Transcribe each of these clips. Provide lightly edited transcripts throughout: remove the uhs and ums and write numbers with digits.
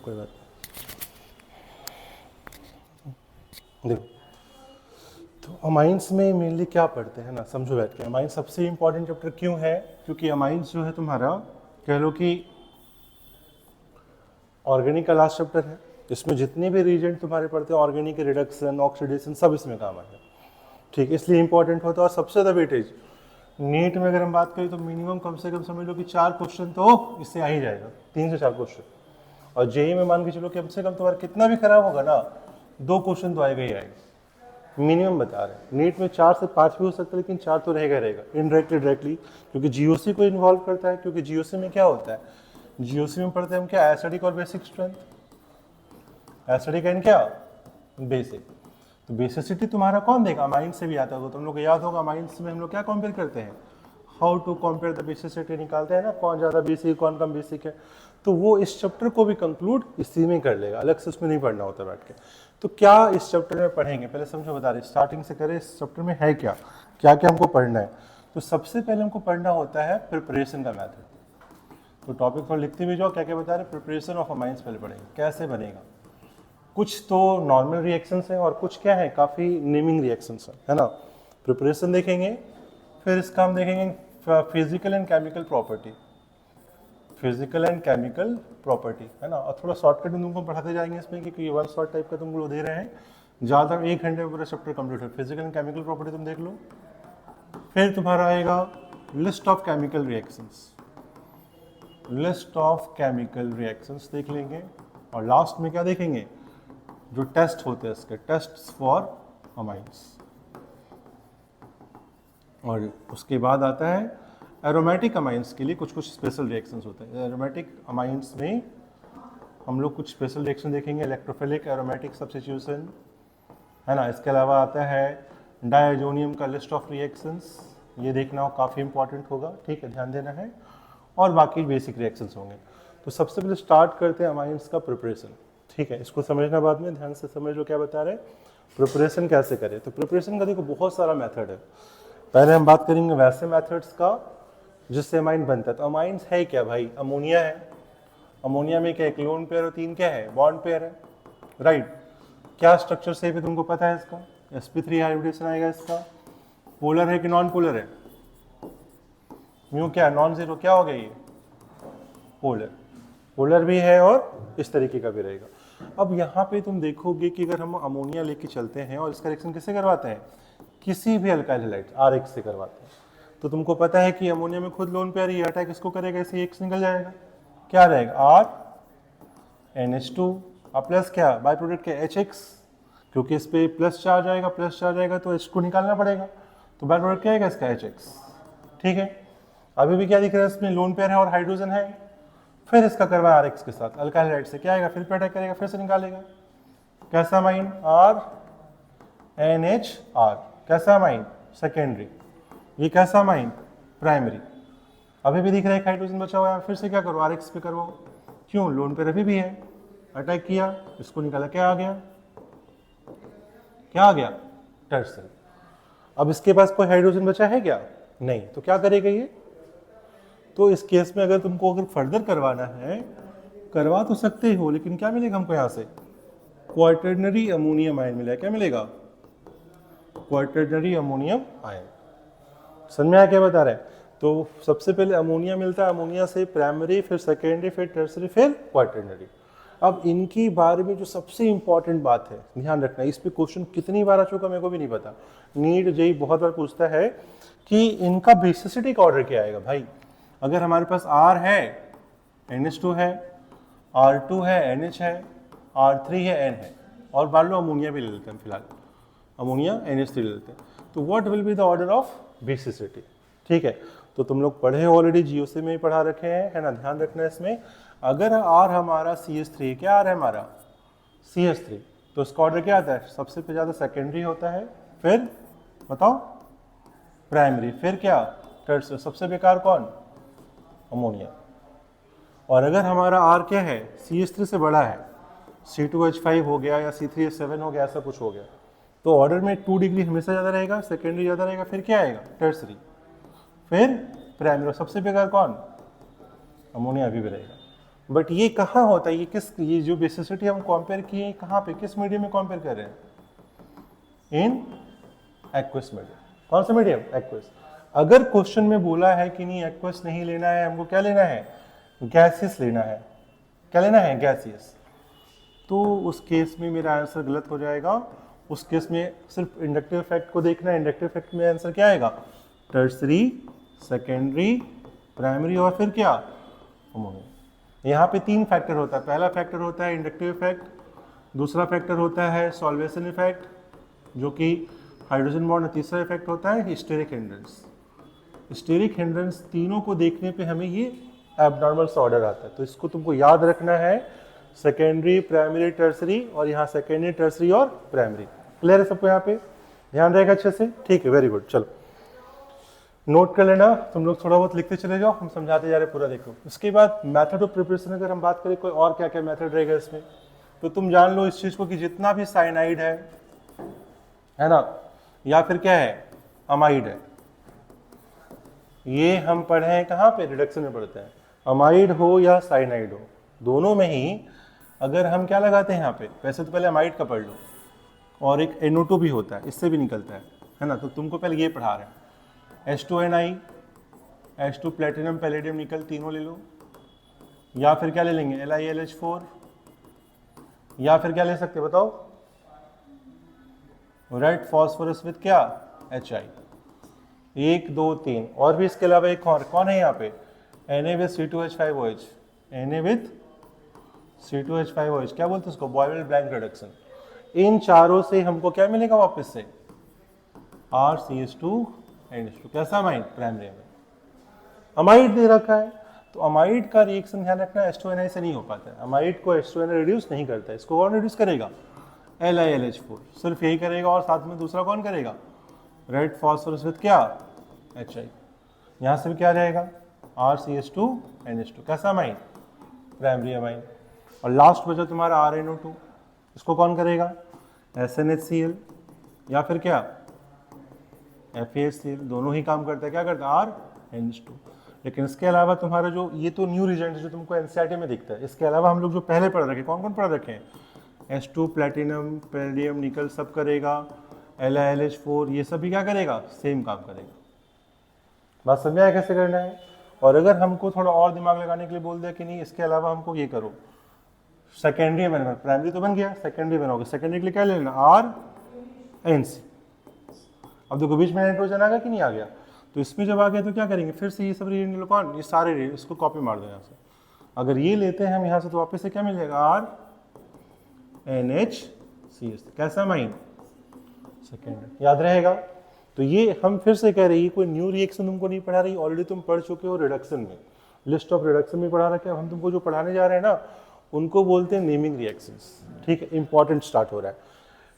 कोई बात नहीं। देखो, तो अमाइंस में मेनली क्या पढ़ते हैं ना, समझो बैठ के। अमाइंस सबसे इंपॉर्टेंट चैप्टर क्यों है? क्योंकि अमाइंस जो है तुम्हारा, कह लो कि ऑर्गेनिक का लास्ट चैप्टर है। इसमें जितने भी रीजेंट तुम्हारे पढ़ते हैं, ऑर्गेनिक, रिडक्शन, ऑक्सीडेशन, सब इसमें काम है। ठीक है, इसलिए इंपॉर्टेंट होता है। और सबसे ज़्यादा वेटेज नीट में अगर हम बात करें तो मिनिमम कम से कम समझ लो कि 4 क्वेश्चन तो इससे आ ही जाएगा, 3 से 4 क्वेश्चन। और जेई में मान के चलो कम से कम तुम्हारा कितना भी खराब होगा ना, 2 क्वेश्चन तो आएगा ही आएगा, मिनिमम बता रहे हैं। नीट में 4 से 5 भी हो सकता है, लेकिन 4 तो रहेगा रहेगा, इनडायरेक्टली डायरेक्टली, क्योंकि जीओसी को इन्वॉल्व करता है। क्योंकि जीओसी में क्या होता है, जीओसी में पढ़ते हैं हम क्या, एसिडिक और बेसिक स्ट्रेंथ, एसिडिक एंड क्या, बेसिक। तो बेसिसिटी तुम्हारा कौन देगा, अमाइन से भी आता होगा, तुम लोग को याद होगा। अमाइंस में हम लोग क्या कंपेयर करते हैं, how to compare the basicity निकालते हैं ना, कौन ज़्यादा बेसिक कौन कम बेसिक है। तो वो इस चैप्टर को भी कंक्लूड इसी में कर लेगा, अलग से उसमें नहीं पढ़ना होता बैठ के। तो क्या इस चैप्टर में पढ़ेंगे, पहले समझो, बता रहे स्टार्टिंग से करें। इस चैप्टर में है क्या क्या क्या हमको पढ़ना है। तो सबसे पहले हमको पढ़ना होता है प्रिपरेशन का मैथड। तो टॉपिक पर लिखते भी जाओ क्या क्या बता रहे, प्रिपरेशन ऑफ अमाइंस पहले पढ़ेंगे, कैसे बनेगा। कुछ तो नॉर्मल रिएक्शंस हैं और कुछ क्या है, काफ़ी नेमिंग रिएक्शंस हैं, है ना। प्रिपरेशन देखेंगे, फिर इसका हम देखेंगे physical and chemical property, physical and chemical property, है ना। और थोड़ा शॉर्टकट में तुमको पढ़ाते जाएंगे इसमें, क्योंकि ये वन शॉर्ट टाइप का तुमको दे रहे हैं, ज़्यादा 1 घंटे में पूरा चैप्टर कंप्लीट है। फिजिकल एंड केमिकल प्रॉपर्टी तुम देख लो, फिर तुम्हारा आएगा list of chemical reactions, list of chemical reactions देख लेंगे। और लास्ट में क्या देखेंगे, जो टेस्ट होते हैं इसके, टेस्ट फॉर अमाइंस। और उसके बाद आता है एरोमेटिक अमाइंस के लिए कुछ कुछ स्पेशल रिएक्शंस होते हैं। एरोमेटिक अमाइंस में हम लोग कुछ स्पेशल रिएक्शन देखेंगे, इलेक्ट्रोफिलिक एरोमेटिक सब्स्टिट्यूशन, है ना। इसके अलावा आता है डायजोनियम का लिस्ट ऑफ रिएक्शंस, ये देखना हो, काफ़ी इंपॉर्टेंट होगा, ठीक है, ध्यान देना है। और बाकी बेसिक रिएक्शंस होंगे। तो सबसे पहले स्टार्ट करते हैं अमाइंस का प्रिपरेशन, ठीक है। इसको समझना बाद में, ध्यान से समझ लो क्या बता रहे हैं, प्रिपरेशन कैसे करें। तो प्रिपरेशन का देखो बहुत सारा मेथड है। पहले हम बात करेंगे वैसे मेथड्स का जिससे अमाइन बनता है। तो अमाइंस है क्या भाई, अमोनिया है। अमोनिया में क्या, एक लोन पेयर और 3 क्या है, बॉन्ड पेयर है, राइट। क्या स्ट्रक्चर से भी तुमको पता है इसका, sp3 हाइब्रिडेशन आएगा इसका। पोलर है कि नॉन पोलर है, म्यू क्या, नॉन जीरो, क्या हो गया ये, पोलर। पोलर भी है और इस तरीके का भी रहेगा। अब यहाँ पे तुम देखोगे कि अगर हम अमोनिया लेके चलते हैं और इसका रिएक्शन किससे करवाते हैं, किसी भी अल्काइल हैलाइड RH से करवाते हैं। तो तुमको पता है कि अमोनिया में खुद लोन पेयर, ये अटैक इसको करेगा, इसे X निकल जाएगा, क्या रहेगा, RNH2 और प्लस क्या, बाय प्रोडक्ट क्या, HX, क्योंकि इस पे प्लस चार्ज आएगा, प्लस चार्ज आएगा तो H2 निकालना पड़ेगा, तो बाय प्रोडक्ट क्या आएगा इसका, HX, ठीक है। अभी भी क्या दिख रहा है, इसमें लोन पेयर है और हाइड्रोजन है। फिर इसका करवाया RX के साथ, अल्काइल हैलाइड से, क्या आएगा, फिर पे अटैक करेगा, फिर से निकालेगा। कैसा अमाइन, RNHR, कैसा अमाइन, सेकेंडरी। ये कैसा अमाइन, प्राइमरी। अभी भी दिख रहा है हाइड्रोजन बचा हुआ है, फिर से क्या करो, RX पे करवाओ, क्यों, लोन पेयर अभी भी है, अटैक किया, इसको निकाला, क्या आ गया, क्या आ गया, टर्सरी। अब इसके पास कोई हाइड्रोजन बचा है क्या, नहीं, तो क्या करेगा ये। तो इस केस में अगर तुमको अगर फर्दर करवाना है, करवा तो सकते ही हो, लेकिन क्या मिलेगा हमको यहाँ से, क्वाटरनरी अमोनियम आयन मिलेगा। क्या मिलेगा, क्वाटरनरी अमोनियम आयन। समझ में आया क्या बता रहे हैं। तो सबसे पहले अमोनिया मिलता है, अमोनिया से प्राइमरी, फिर सेकेंडरी, फिर टर्सरी, फिर क्वाटरनरी। अब इनकी बारे में जो सबसे इंपॉर्टेंट बात है, ध्यान रखना, इस पे क्वेश्चन कितनी बार आ चुका मेरे को भी नहीं पता, नीट जेई बहुत बार पूछता है कि इनका बेसिसिटी का ऑर्डर क्या आएगा भाई। अगर हमारे पास R है, NH2 है, R2 है, NH है, R3 है, N है, और मान लो अमोनिया भी ले लेते हैं फिलहाल, अमोनिया NH3 ले लेते हैं, तो what will be the order of basicity, ठीक है। तो तुम लोग पढ़े ऑलरेडी, जीओसी में ही पढ़ा रखे हैं, है ना, ध्यान रखना इसमें। अगर R हमारा CH3, क्या R है हमारा, CH3, तो इसका ऑर्डर क्या आता है, सबसे ज़्यादा सेकेंडरी होता है, फिर बताओ प्राइमरी, फिर क्या, टर्सरी, सबसे बेकार कौन, अमोनिया। और अगर हमारा R क्या है, CH3 से बड़ा है, C2H5 हो गया या C3H7 हो गया, ऐसा कुछ हो गया, तो ऑर्डर में 2 डिग्री हमेशा ज़्यादा रहेगा, सेकेंडरी ज़्यादा रहेगा, फिर क्या आएगा, टर्सरी, फिर प्राइमरी। सबसे बेकार कौन, अमोनिया अभी भी रहेगा। बट ये कहाँ होता है, ये जो बेसिसिटी हम कंपेयर किए कहाँ पे, किस मीडियम में कंपेयर कर रहे हैं? In aqueous medium. कौन सा मीडियम? एक्वस। अगर क्वेश्चन में बोला है कि नहीं एक्वस नहीं लेना है, हमको क्या लेना है? गैसियस लेना है। क्या लेना है? गैसियस। तो उस केस में मेरा आंसर गलत हो जाएगा। उस केस में सिर्फ इंडक्टिव इफेक्ट को देखना है। इंडक्टिव इफेक्ट में आंसर क्या आएगा? टर्सरी, सेकेंडरी, प्राइमरी और फिर क्या? अमोनिया। यहाँ पे 3 फैक्टर होता है। पहला फैक्टर होता है इंडक्टिव इफेक्ट, दूसरा फैक्टर होता है सॉल्वेशन इफेक्ट जो कि हाइड्रोजन बॉन्ड, तीसरा इफेक्ट होता है स्टेरिक हिंड्रेंस। स्टेरिक हिंड्रेंस तीनों को देखने पे हमें ये एबनॉर्मल सा ऑर्डर आता है। तो इसको तुमको याद रखना है, सेकेंडरी, प्राइमरी, टर्सरी, और यहाँ सेकेंडरी, टर्सरी और प्राइमरी। क्लियर है सबको? यहाँ पे ध्यान रहेगा अच्छे से? ठीक है, वेरी गुड। चलो नोट कर लेना, तुम लोग थोड़ा बहुत लिखते चले जाओ, हम समझाते जा रहे पूरा। देखो उसके बाद मेथड ऑफ प्रिपरेशन अगर हम बात करें कोई और क्या क्या मेथड रहेगा इसमें, तो तुम जान लो इस चीज को कि जितना भी साइनाइड है ना, या फिर क्या है, अमाइड है, ये हम पढ़े हैं कहाँ पे? रिडक्शन में पढ़ते हैं। अमाइड हो या साइनाइड हो, दोनों में ही अगर हम क्या लगाते हैं यहाँ पे, वैसे तो पहले अमाइड का पढ़ लो, और एक NO2 भी होता है, इससे भी निकलता है ना। तो तुमको पहले ये पढ़ा रहे हैं। H2Ni, H2 प्लेटिनम, पैलेडियम, निकल, तीनों ले लो। या फिर क्या ले लेंगे? LiLH4, या फिर क्या ले सकते बताओ? रेड फॉस्फोरस विद क्या? Hi। 1 2 3 और भी इसके अलावा एक और कौन है यहाँ पे? Na with C2H5OH, Na with C2H5OH, क्या बोलते हैं उसको? Boil blank reduction. इन चारों से हमको क्या मिलेगा वापस से? RCH2NH2। कैसा अमाइड? Primary amide. अमाइड दे रखा है, तो अमाइड का रिएक्शन ध्यान रखना H2Ni से नहीं हो पाता है। अमाइड को H2Ni रिड्यूस नहीं करता है, इसको कौन रिड्यूस करेगा? LiLH4 सिर्फ यही करेगा, और साथ में दूसरा कौन करेगा? रेड फॉस्फोरस विद क्या? Hi। यहाँ से भी क्या रहेगा? RCH2NH2। कैसा अमाइड? Primary amide. और लास्ट बचा तुम्हारा RNO2, इसको कौन करेगा? SNHCl या फिर क्या? FAHCl। दोनों ही काम करता है, क्या करता है? RNH2। लेकिन इसके अलावा तुम्हारा जो ये तो न्यू रिजेंट है जो तुमको NCERT में दिखता है। इसके अलावा हम लोग जो पहले पढ़ रखे, कौन कौन पढ़ रखे हैं? H2 प्लेटिनम, पैलेडियम, निकल सब करेगा। LiLH4 ये सब भी क्या करेगा? सेम काम करेगा। बात समझ आया कैसे करना है? और अगर हमको थोड़ा और दिमाग लगाने के लिए बोल दिया कि नहीं इसके अलावा हमको ये करो, सेकेंडरी बनेगा, प्राइमरी तो बन गया, सेकेंडरी बनाओगे, सेकेंडरी के लिए क्या लेना? RNC। अब देखो बीच में नाइट्रोजन आ गया कि नहीं आ गया? तो इसमें जब आ गया तो क्या करेंगे? फिर से ये सब रिएजेंट कौन? ये सारे इसको कॉपी मार दो यहाँ से। अगर ये लेते हैं हम यहाँ से तो वापस से क्या मिल जाएगा? RNHCS। कैसा माइन? सेकेंड। याद रहेगा? तो ये हम फिर से कह रहे हैं कोई न्यू रिएक्शन तुमको नहीं पढ़ा रही, ऑलरेडी तुम पढ़ चुके हो रिडक्शन में, लिस्ट ऑफ रिडक्शन में पढ़ा रखे। हम तुमको जो पढ़ाने जा रहे हैं ना उनको बोलते हैं नेमिंग रिएक्शंस। ठीक है, इंपॉर्टेंट स्टार्ट हो रहा है।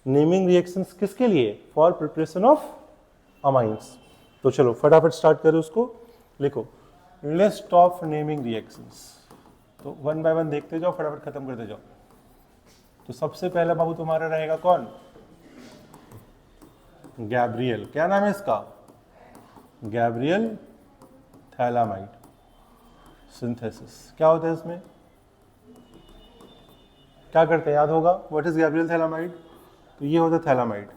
नेमिंग रिएक्शंस किसके लिए? For preparation of amines. तो चलो फटाफट स्टार्ट करो, उसको लिखो, लिस्ट ऑफ नेमिंग रिएक्शंस। तो 1 बाय 1 देखते जाओ, फटाफट खत्म करते जाओ। तो सबसे पहला बाबू तुम्हारा रहेगा कौन? गैब्रियल। क्या नाम है इसका? Gabriel phthalimide synthesis. क्या होता है इसमें? क्या करते हैं? याद होगा, व्हाट इज गैब्रियल थैलामाइड? तो ये होता है थैलामाइड।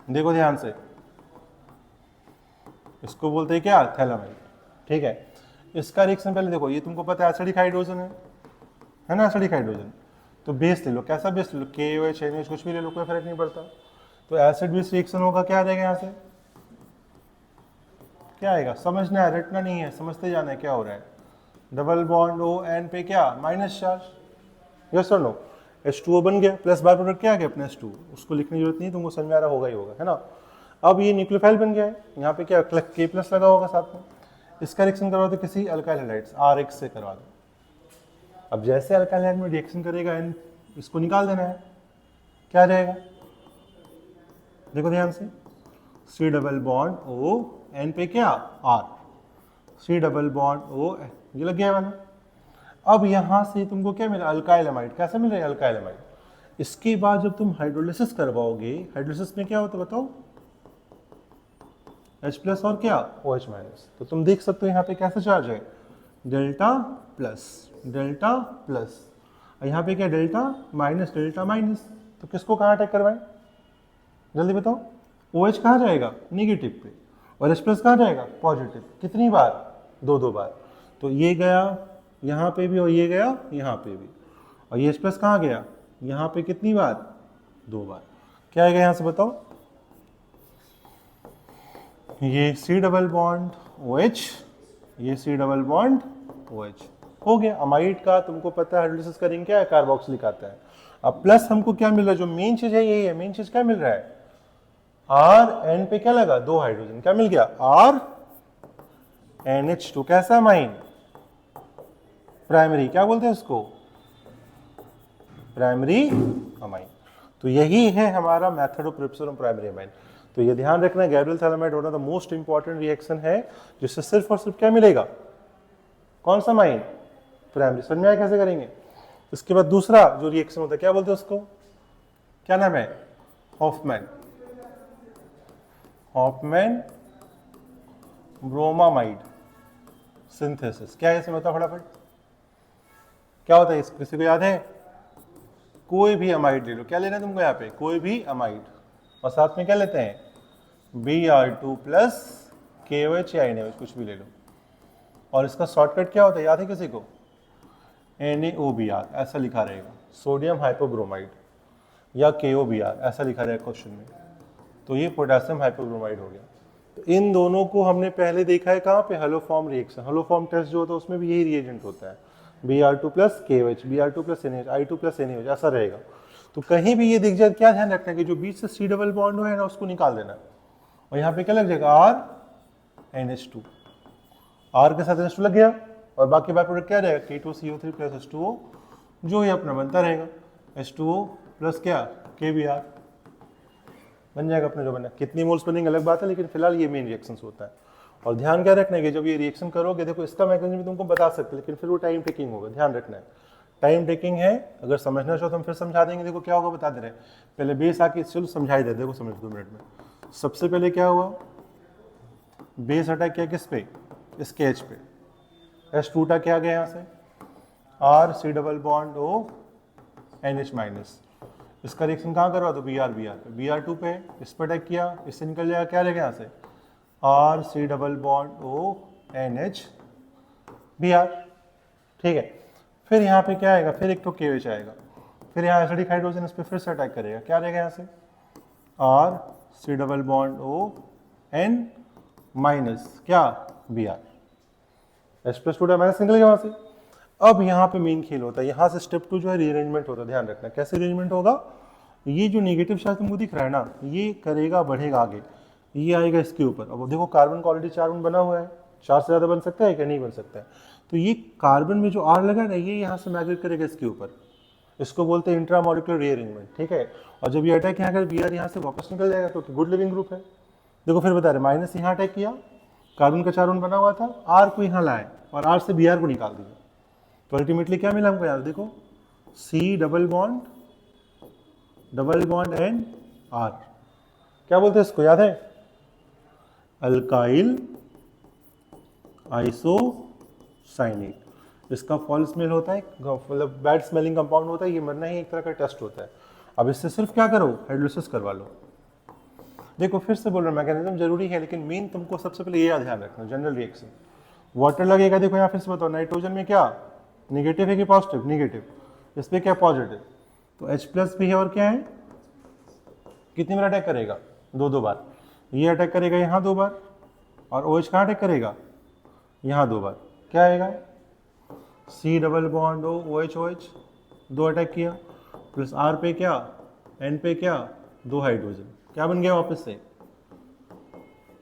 देखो ध्यान से, इसको बोलते हैं क्या? थैलामाइड। ठीक है, इसका रिएक्शन पहले देखो, ये तुमको पता है एसिडिक हाइड्रोजन है ना, एसिडिक हाइड्रोजन। तो बेस ले लो, कैसा बेस ले लो? KOH, NH कुछ भी ले लो, कोई फर्क नहीं पड़ता। तो एसिड बेस रिएक्शन होगा, क्या आ जाएगा यहाँ से? क्या आएगा? समझना है, रटना नहीं है, समझते जाना है क्या हो रहा है। डबल बॉन्ड ON पे क्या? Minus charge. यस और नो? H2O बन गया, प्लस बाय प्रोडक्ट क्या आ गया अपना H2, उसको लिखने की जरूरत नहीं, तुमको समझ में आ रहा होगा ही होगा, है ना। अब ये न्यूक्लियोफाइल बन गया है, यहाँ पे क्या K+ लगा होगा साथ में। इसका रिएक्शन करवा दो किसी अल्काइल हैलाइड्स RH से करवा दो। अब जैसे अल्काइल हैलाइड में रिएक्शन करेगा N, इसको निकाल देना है, क्या जाएगा? देखो ध्यान से, C double bond O N पे क्या? R, C double bond O, ये लग गया वाला। अब यहां से तुमको क्या मिला? Alkyl amide. कैसा मिल रहा है? Alkyl amide. इसके बाद जब तुम हाइड्रोलिसिस करवाओगे, हाइड्रोलिसिस में क्या होता है बताओ? H+ और क्या? OH-। तो तुम देख सकते हो यहाँ पे कैसा चार्ज है? डेल्टा प्लस, और यहाँ पे क्या डेल्टा माइनस, तो किसको कहाँ अटैक करवाएं, जल्दी बताओ। OH कहाँ जाएगा, नेगेटिव पे, और H प्लस कहाँ जाएगा, पॉजिटिव। कितनी बार, दो बार। तो ये गया यहाँ पे भी और ये गया यहाँ पे भी, और ये H प्लस कहाँ गया, यहाँ पे कितनी बार, 2 बार। क्या आएगा यहाँ से बताओ, ये C डबल बॉन्ड OH, ये C डबल बॉन्ड OH हो गया। अमाइड का तुमको पता है हाइड्रोलिसिस करेंगे क्या है, कार्बोक्सिलिक आता है। अब प्लस हमको क्या मिल रहा है, जो मेन चीज है यही है, मेन चीज क्या मिल रहा है, R N पे क्या लगा, 2 हाइड्रोजन, क्या मिल गया, R NH2। कैसा अमाइन, प्राइमरी, क्या बोलते हैं उसको, प्राइमरी अमाइन। तो यही है हमारा method of preparation of primary amine. तो ये ध्यान रखना, गैब्रियल थैलामाइड होना द मोस्ट इंपॉर्टेंट रिएक्शन है, जिससे सिर्फ और सिर्फ क्या मिलेगा, कौन सा अमाइन, प्राइमरी। समझ में आया कैसे करेंगे। इसके बाद दूसरा जो रिएक्शन होता है क्या बोलते हैं उसको, क्या नाम है, हॉफमैन ब्रोमामाइड सिंथेसिस। क्या है इसमें, बताओ फटाफट, क्या होता है इस, किसी को याद है, कोई भी अमाइड ले लो, क्या लेना है तुमको यहाँ पे, कोई भी अमाइड, और साथ में क्या लेते हैं, Br2 प्लस KOH या NaOH, कुछ भी ले लो। और इसका शॉर्टकट क्या होता है, याद है किसी को, NaOBr ऐसा लिखा रहेगा, सोडियम हाइपोब्रोमाइड, या KOBr ऐसा लिखा रहेगा क्वेश्चन में। तो ये पोटेशियम हाइपोब्रोमाइड हो गया। तो इन दोनों को हमने पहले देखा है कहाँ पे, हलोफॉर्म रिएक्शन, हलोफॉर्म टेस्ट जो होता है उसमें भी यही रिएजेंट होता है, Br2 plus KOH, Br2 plus NaOH, I2 plus NaOH, ऐसा रहेगा। तो कहीं भी ये दिख जाए, क्या ध्यान रखना है कि जो बीच से C डबल बॉन्ड है ना, उसको निकाल देना, और यहाँ पे क्या लग जाएगा, R NH2, R के साथ NH2 लग गया, और बाकी बाय प्रोडक्ट क्या रहेगा, K2CO3 प्लस H2O, जो ये अपना बनता रहेगा, H2O प्लस क्या, KBr बन जाएगा अपने जो बना। कितनी मोल्स बनेंगे अलग बात है, लेकिन फिलहाल ये मेन रिएक्शन होता है। और ध्यान क्या रखना है कि जब ये रिएक्शन करोगे, देखो इसका मैकेनिज्म तुमको बता सकते, लेकिन फिर वो टाइम टेकिंग होगा, ध्यान रखना है, टाइम टेकिंग है। अगर समझना चाहो तो हम फिर समझा देंगे। देखो क्या होगा बता दे रहे, पहले बेस आके चलो समझाई दे, देखो समझ 2 मिनट में। सबसे पहले क्या हुआ, बेस अटैक किया किस पे, इसके H पे, H टूटा, क्या गया यहाँ से, R C double bond O NH minus. इसका रिएक्शन कहाँ करवा दो, Br पे, Br2 पे, इस पर अटैक किया, इससे निकल जाएगा, क्या रहेगा यहाँ से, R C double bond O NH Br, ठीक है। फिर यहाँ पे क्या आएगा, फिर एक तो KOH आएगा, फिर यहाँ एसिडिक हाइड्रोजन इस पर फिर से अटैक करेगा, क्या रहेगा यहाँ से, R C double bond O N minus क्या, Br, H प्लस टूटा माइनस निकल गया वहाँ से। अब यहाँ पे मेन खेल होता है, यहाँ से स्टेप 2 जो है रीअरेंजमेंट होता है, ध्यान रखना। कैसे रीअरेंजमेंट होगा, ये जो नेगेटिव चार्ज तुमको दिख रहा है ना, ये करेगा, बढ़ेगा आगे, ये आएगा इसके ऊपर। अब देखो कार्बन का ऑलरेडी 4 बना हुआ है, 4 से ज़्यादा बन सकता है क्या, नहीं बन सकता है। तो ये कार्बन में जो R लगा ना, ये यहाँ से माइग्रेट करेगा इसके ऊपर, इसको बोलते हैं इंट्रामोलिकुलर रीअरेंजमेंट, ठीक है। और जब ये अटैक यहाँ कर, Br यहाँ से वापस निकल जाएगा, तो गुड लिविंग ग्रुप है। देखो फिर बता रहे, माइनस यहाँ अटैक किया, कार्बन का 4 बना हुआ था, R को यहाँ लाए और R से Br को निकाल दिया, तो अल्टीमेटली क्या मिला हमको यार, देखो C double bond N R, क्या बोलते हैं इसको, याद है, अल्काइल आइसोसाइनेट। इसका फॉल स्मेल होता है, मतलब बैड स्मेलिंग कंपाउंड होता है, ये मरना ही एक तरह का टेस्ट होता है। अब इससे सिर्फ क्या करो, हाइड्रोलिसिस करवा लो। देखो फिर से बोल रहा हूँ, मैकेनिज्म जरूरी है, लेकिन मेन तुमको सबसे पहले ये ध्यान रखना, जनरल रिएक्शन। वाटर लगेगा, देखो यहाँ फिर से बताओ, नाइट्रोजन में क्या निगेटिव है कि पॉजिटिव, निगेटिव, इस पर क्या पॉजिटिव, तो H प्लस भी है, और क्या है, कितनी बार अटैक करेगा, 2 बार। ये अटैक करेगा यहाँ 2 बार, और OH कहाँ अटैक करेगा, यहाँ 2 बार। क्या आएगा, C double bond O OH OH 2 attack किया, प्लस R पे क्या, N पे क्या, 2 हाइड्रोजन, क्या बन गया वापस से,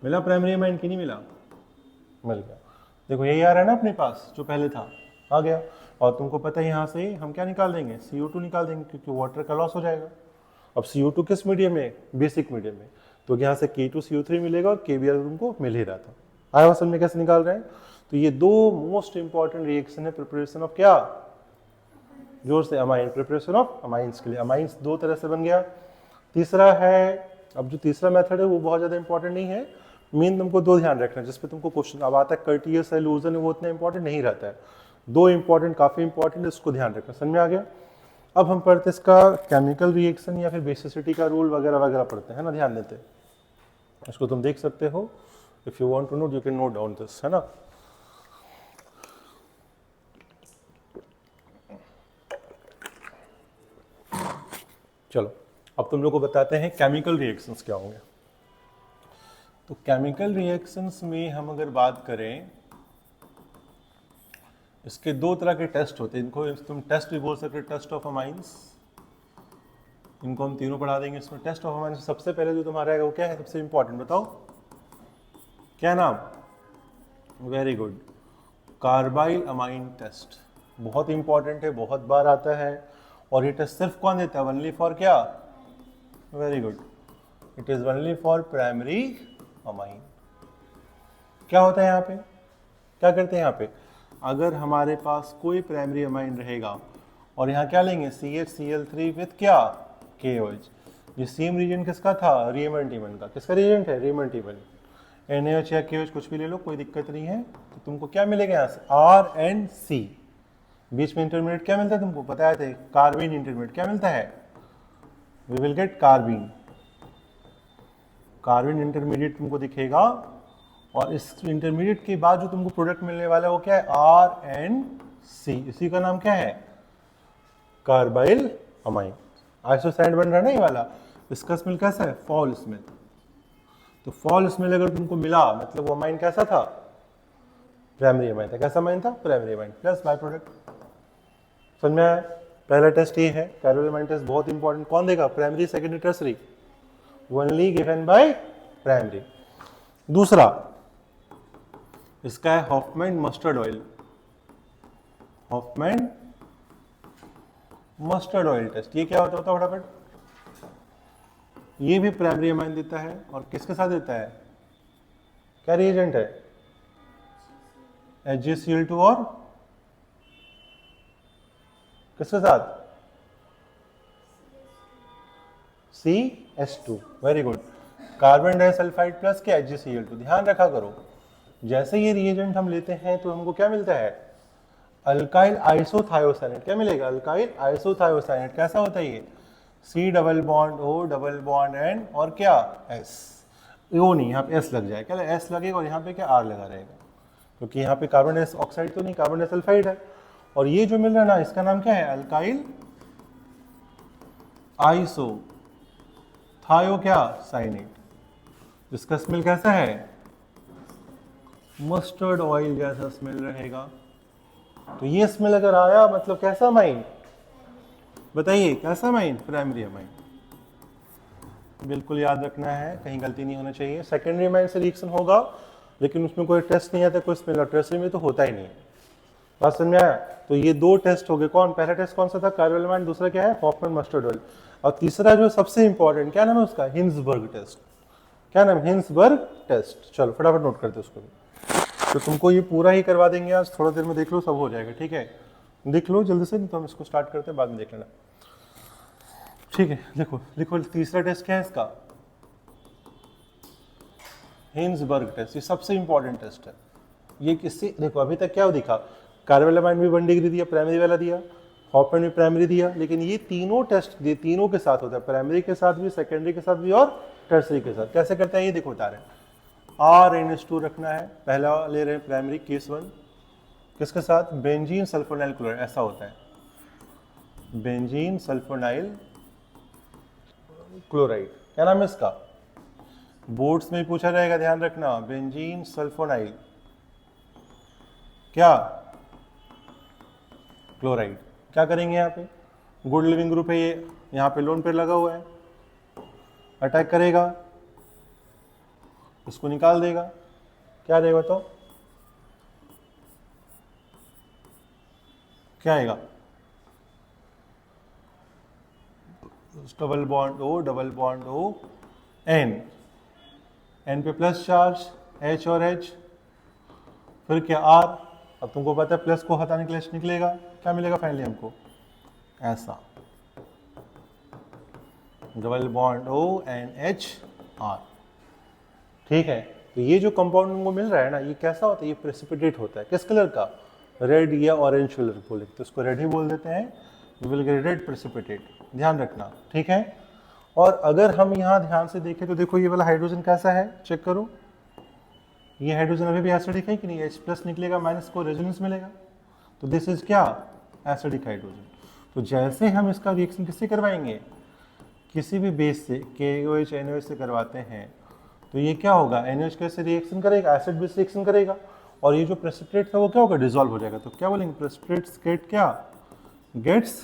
मिला प्राइमरी अमाइन कि नहीं मिला, मिल गया। देखो यही आ रहा है ना अपने पास, जो पहले था आ गया। और तुमको पता है यहाँ से हम क्या निकाल देंगे, CO2 निकाल देंगे, क्योंकि वाटर का लॉस हो जाएगा। अब CO2 किस मीडियम में, बेसिक मीडियम में, तो यहाँ से K2CO3 मिलेगा, और KBr तुमको मिल ही रहा था। आया समझ में कैसे निकाल रहे हैं। तो ये 2 मोस्ट इंपॉर्टेंट रिएक्शन है प्रिपरेशन ऑफ क्या, जोर से, अमाइन, प्रिपरेशन ऑफ अमाइंस के लिए। अमाइंस 2 तरह से बन गया। तीसरा है, अब जो तीसरा मेथड है वो बहुत ज़्यादा इंपॉर्टेंट नहीं है, मेन तुमको दो ध्यान रखना जिस पे तुमको क्वेश्चन अब आता है, कर्टियस है, लूजन है, वो उतना इंपॉर्टेंट नहीं रहता है। दो इंपॉर्टेंट, काफी इंपॉर्टेंट, इसको ध्यान रखना। समझ में आ गया? अब हम पढ़ते इसका केमिकल रिएक्शन या फिर बेसिसिटी का रूल वगैरह वगैरह पढ़ते हैं ना, ध्यान देते हैं। इसको तुम देख सकते हो, if you want to note you can note down this, है ना। चलो अब तुम लोग को बताते हैं केमिकल रिएक्शंस क्या होंगे। तो केमिकल रिएक्शंस में हम अगर बात करें, इसके दो तरह के टेस्ट होते हैं। इनको तुम टेस्ट भी बोल सकते हो, टेस्ट ऑफ अमाइंस, इनको हम तीनों पढ़ा देंगे इसमें। टेस्ट ऑफ अमाइंस सबसे पहले जो तुम्हारा है वो क्या है, सबसे इंपॉर्टेंट बताओ क्या नाम? Very good, carbylamine test. बहुत इंपॉर्टेंट है, बहुत बार आता है। और ये टेस्ट सिर्फ कौन देता है? ओनली फॉर क्या? Very good, it is only for primary amine. क्या होता है यहाँ पे, क्या करते हैं यहाँ पे? अगर हमारे पास कोई प्राइमरी अमाइन रहेगा और यहाँ क्या लेंगे, CHCl3 विथ क्या, KOH। ये सेम रीजन किसका था? रीएमेंट इवन का। किसका रीजेंट है? रीएमेंट इवन। NaOH या KOH कुछ भी ले लो, कोई दिक्कत नहीं है। तो तुमको क्या मिलेगा यहाँ से? R&C। बीच में इंटरमीडिएट क्या मिलता है तुमको बताए थे? कार्बिन इंटरमीडिएट क्या मिलता है? We will get carbene. Carbene intermediate तुमको दिखेगा और इस इंटरमीडिएट के बाद जो तुमको प्रोडक्ट मिलने वाला है वो क्या है? R&C। इसी का नाम क्या है? Carbyl amine. आइसोसाइड बन रहा है ना ये वाला। इसका स्मेल कैसा है? Fall smell. तो फॉल स्मेल अगर तुमको मिला मतलब वो अमाइन कैसा था? प्राइमरी अमाइन था। कैसा अमाइन था? Primary amine plus by product. समझ में आया? पहला टेस्ट ये है, कार्बाइल अमाइन टेस्ट, बहुत इंपॉर्टेंट। कौन देगा? Primary, secondary, tertiary, only given by primary. दूसरा इसका है Hofmann mustard oil. Hofmann mustard oil test. ये क्या होता है फटाफट? ये भी प्राइमरी अमाइन देता है और किसके साथ देता है? क्या रिएजेंट है? HgCl2 और किसके साथ? CH2। Very good, carbon disulphide plus क्या? HgCl2। ध्यान रखा करो, जैसे ये रिएजेंट हम लेते हैं तो हमको क्या मिलता है? Alkyl isothiocyanate. क्या मिलेगा? Alkyl isothiocyanate. कैसा होता है ये? C double bond O double bond N और क्या? S। O नहीं, यहाँ पे S लग जाए। क्या S लगेगा और यहाँ पे क्या? R लगा रहेगा, क्योंकि यहाँ पे कार्बन डाइऑक्साइड तो नहीं, कार्बन डाइसल्फाइड है। और ये जो मिल रहा है ना, इसका नाम क्या है? अल्काइल आइसोथायो क्या? साइनेट। जिसका स्मेल कैसा है? मस्टर्ड ऑयल जैसा स्मेल रहेगा। तो ये स्मेल अगर आया मतलब कैसा अमाइन? बताइए कैसा अमाइन? Primary amine. बिल्कुल याद रखना है, कहीं गलती नहीं होना चाहिए। सेकेंडरी अमाइन से रिएक्शन होगा लेकिन उसमें कोई टेस्ट नहीं आता, कोई स्मेल। टर्सरी में तो होता ही नहीं है। बात समझ में आया? तो ये दो टेस्ट हो गए। कौन? पहला टेस्ट कौन सा था? Carbylamine. दूसरा क्या है? Hofmann mustard oil. और तीसरा जो सबसे इंपॉर्टेंट, क्या नाम है उसका? Hinsberg test. क्या नाम? Hinsberg test. चलो फटाफट नोट करते उसको भी। तो तुमको ये पूरा ही करवा देंगे आज, थोड़ा देर में देख लो, सब हो जाएगा। ठीक है, देख लो जल्दी से, नहीं तो हम इसको स्टार्ट करते हैं, बाद में देख लेना। ठीक है, देखो लिखो तीसरा टेस्ट क्या है इसका? Hinsberg test. ये सबसे इंपॉर्टेंट टेस्ट है। ये किससे? देखो अभी तक क्या दिखा? कार्बाइल अमाइन भी 1 डिग्री दिया, प्राइमरी वाला दिया, हॉफमैन भी प्राइमरी दिया, लेकिन ये तीनों टेस्ट ये तीनों के साथ होता है, प्राइमरी के साथ भी, सेकेंडरी के साथ भी और टर्सरी के साथ। कैसे करता है ये देखो बता रहे हैं। RNH2 रखना है, पहला ले रहे हैं प्राइमरी, केस 1, किसके साथ? Benzene sulfonyl chloride. ऐसा होता है, बेंजीन सल्फोनाइल क्लोराइड। क्या नाम है इसका? बोर्ड्स में पूछा जाएगा, ध्यान रखना। बेंजीन सल्फोनाइल क्या? क्लोराइड। क्या करेंगे यहाँ पे? गुड लिविंग ग्रुप है ये, यहाँ पे लोन पेयर लगा हुआ है, अटैक करेगा, इसको निकाल देगा। क्या देगा? तो क्या आएगा? Double bond O double bond O N, N पे प्लस चार्ज, H और H, फिर क्या? R। अब तुमको पता है प्लस को हटाने के लिए H निकलेगा, क्या मिलेगा फाइनली हमको? ऐसा, double bond O N H R। ठीक है, तो ये जो कंपाउंड हमको मिल रहा है ना, ये कैसा होता है, ये प्रेसिपिटेट होता है। किस कलर का, रेड या ऑरेंज कलर बोले तो इसको रेड ही बोल देते हैं, we will get red precipitate, ध्यान रखना, ठीक है। और अगर हम यहाँ ध्यान से देखें तो देखो ये वाला हाइड्रोजन कैसा है, चेक करो, ये हाइड्रोजन अभी भी एसिडिक है कि नहीं, H+ निकलेगा, माइनस को रेजोनेंस मिलेगा, तो दिस इज क्या, एसिडिक हाइड्रोजन। तो जैसे हम इसका रिएक्शन किससे करवाएंगे, किसी भी बेस से, KOH NOH से करवाते हैं, तो ये क्या होगा, NOH कैसे रिएक्शन करेगा, एसिड बेस रिएक्शन करेगा, और ये जो प्रेसिपिटेट था वो क्या होगा, डिसॉल्व हो जाएगा। तो क्या बोलेंगे, प्रेसिपिटेट्स गेट क्या, गेट्स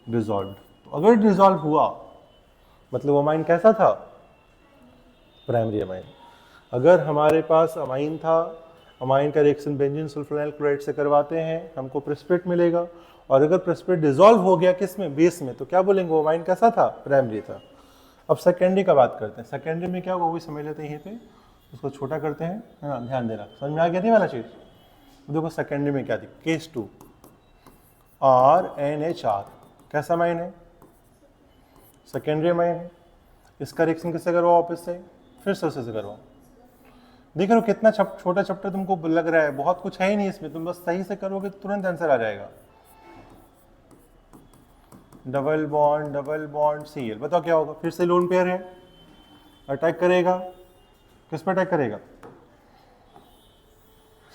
डिसॉल्व। तो अगर डिसॉल्व हुआ मतलब अमाइन कैसा था, प्राइमरी अमाइन। अगर हमारे पास अमाइन था, अमाइन का रिएक्शन बेंजीन सल्फोनाइल क्लोराइड से करवाते हैं, हमको प्रेसिपिटेट मिलेगा, और अगर प्रेसिपिटेट डिसॉल्व हो गया किस में, बेस में, तो क्या बोलेंगे, वो अमाइन कैसा था, प्राइमरी था। अब सेकेंडरी का बात करते हैं, सेकेंडरी में क्या होगा वो भी समझ लेते हैं, यहीं पे उसको छोटा करते हैं, है ना, ध्यान देना, समझ में आ गया नहीं वाला चीज। देखो सेकेंडरी में क्या थी, केस 2 RNHR कैसा अमाइन है, सेकेंडरी अमाइन है। इसका रिएक्शन किससे करवाओ, वापस से फिर से करवाओ। देख रहे हो कितना छोटा चैप्टर तुमको लग रहा है, बहुत कुछ है ही नहीं इसमें, तुम बस सही से करोगे तो तुरंत आंसर आ जाएगा। डबल बॉन्ड Cl, बताओ क्या होगा, फिर से लोन पेयर है, अटैक करेगा, किस पर अटैक करेगा,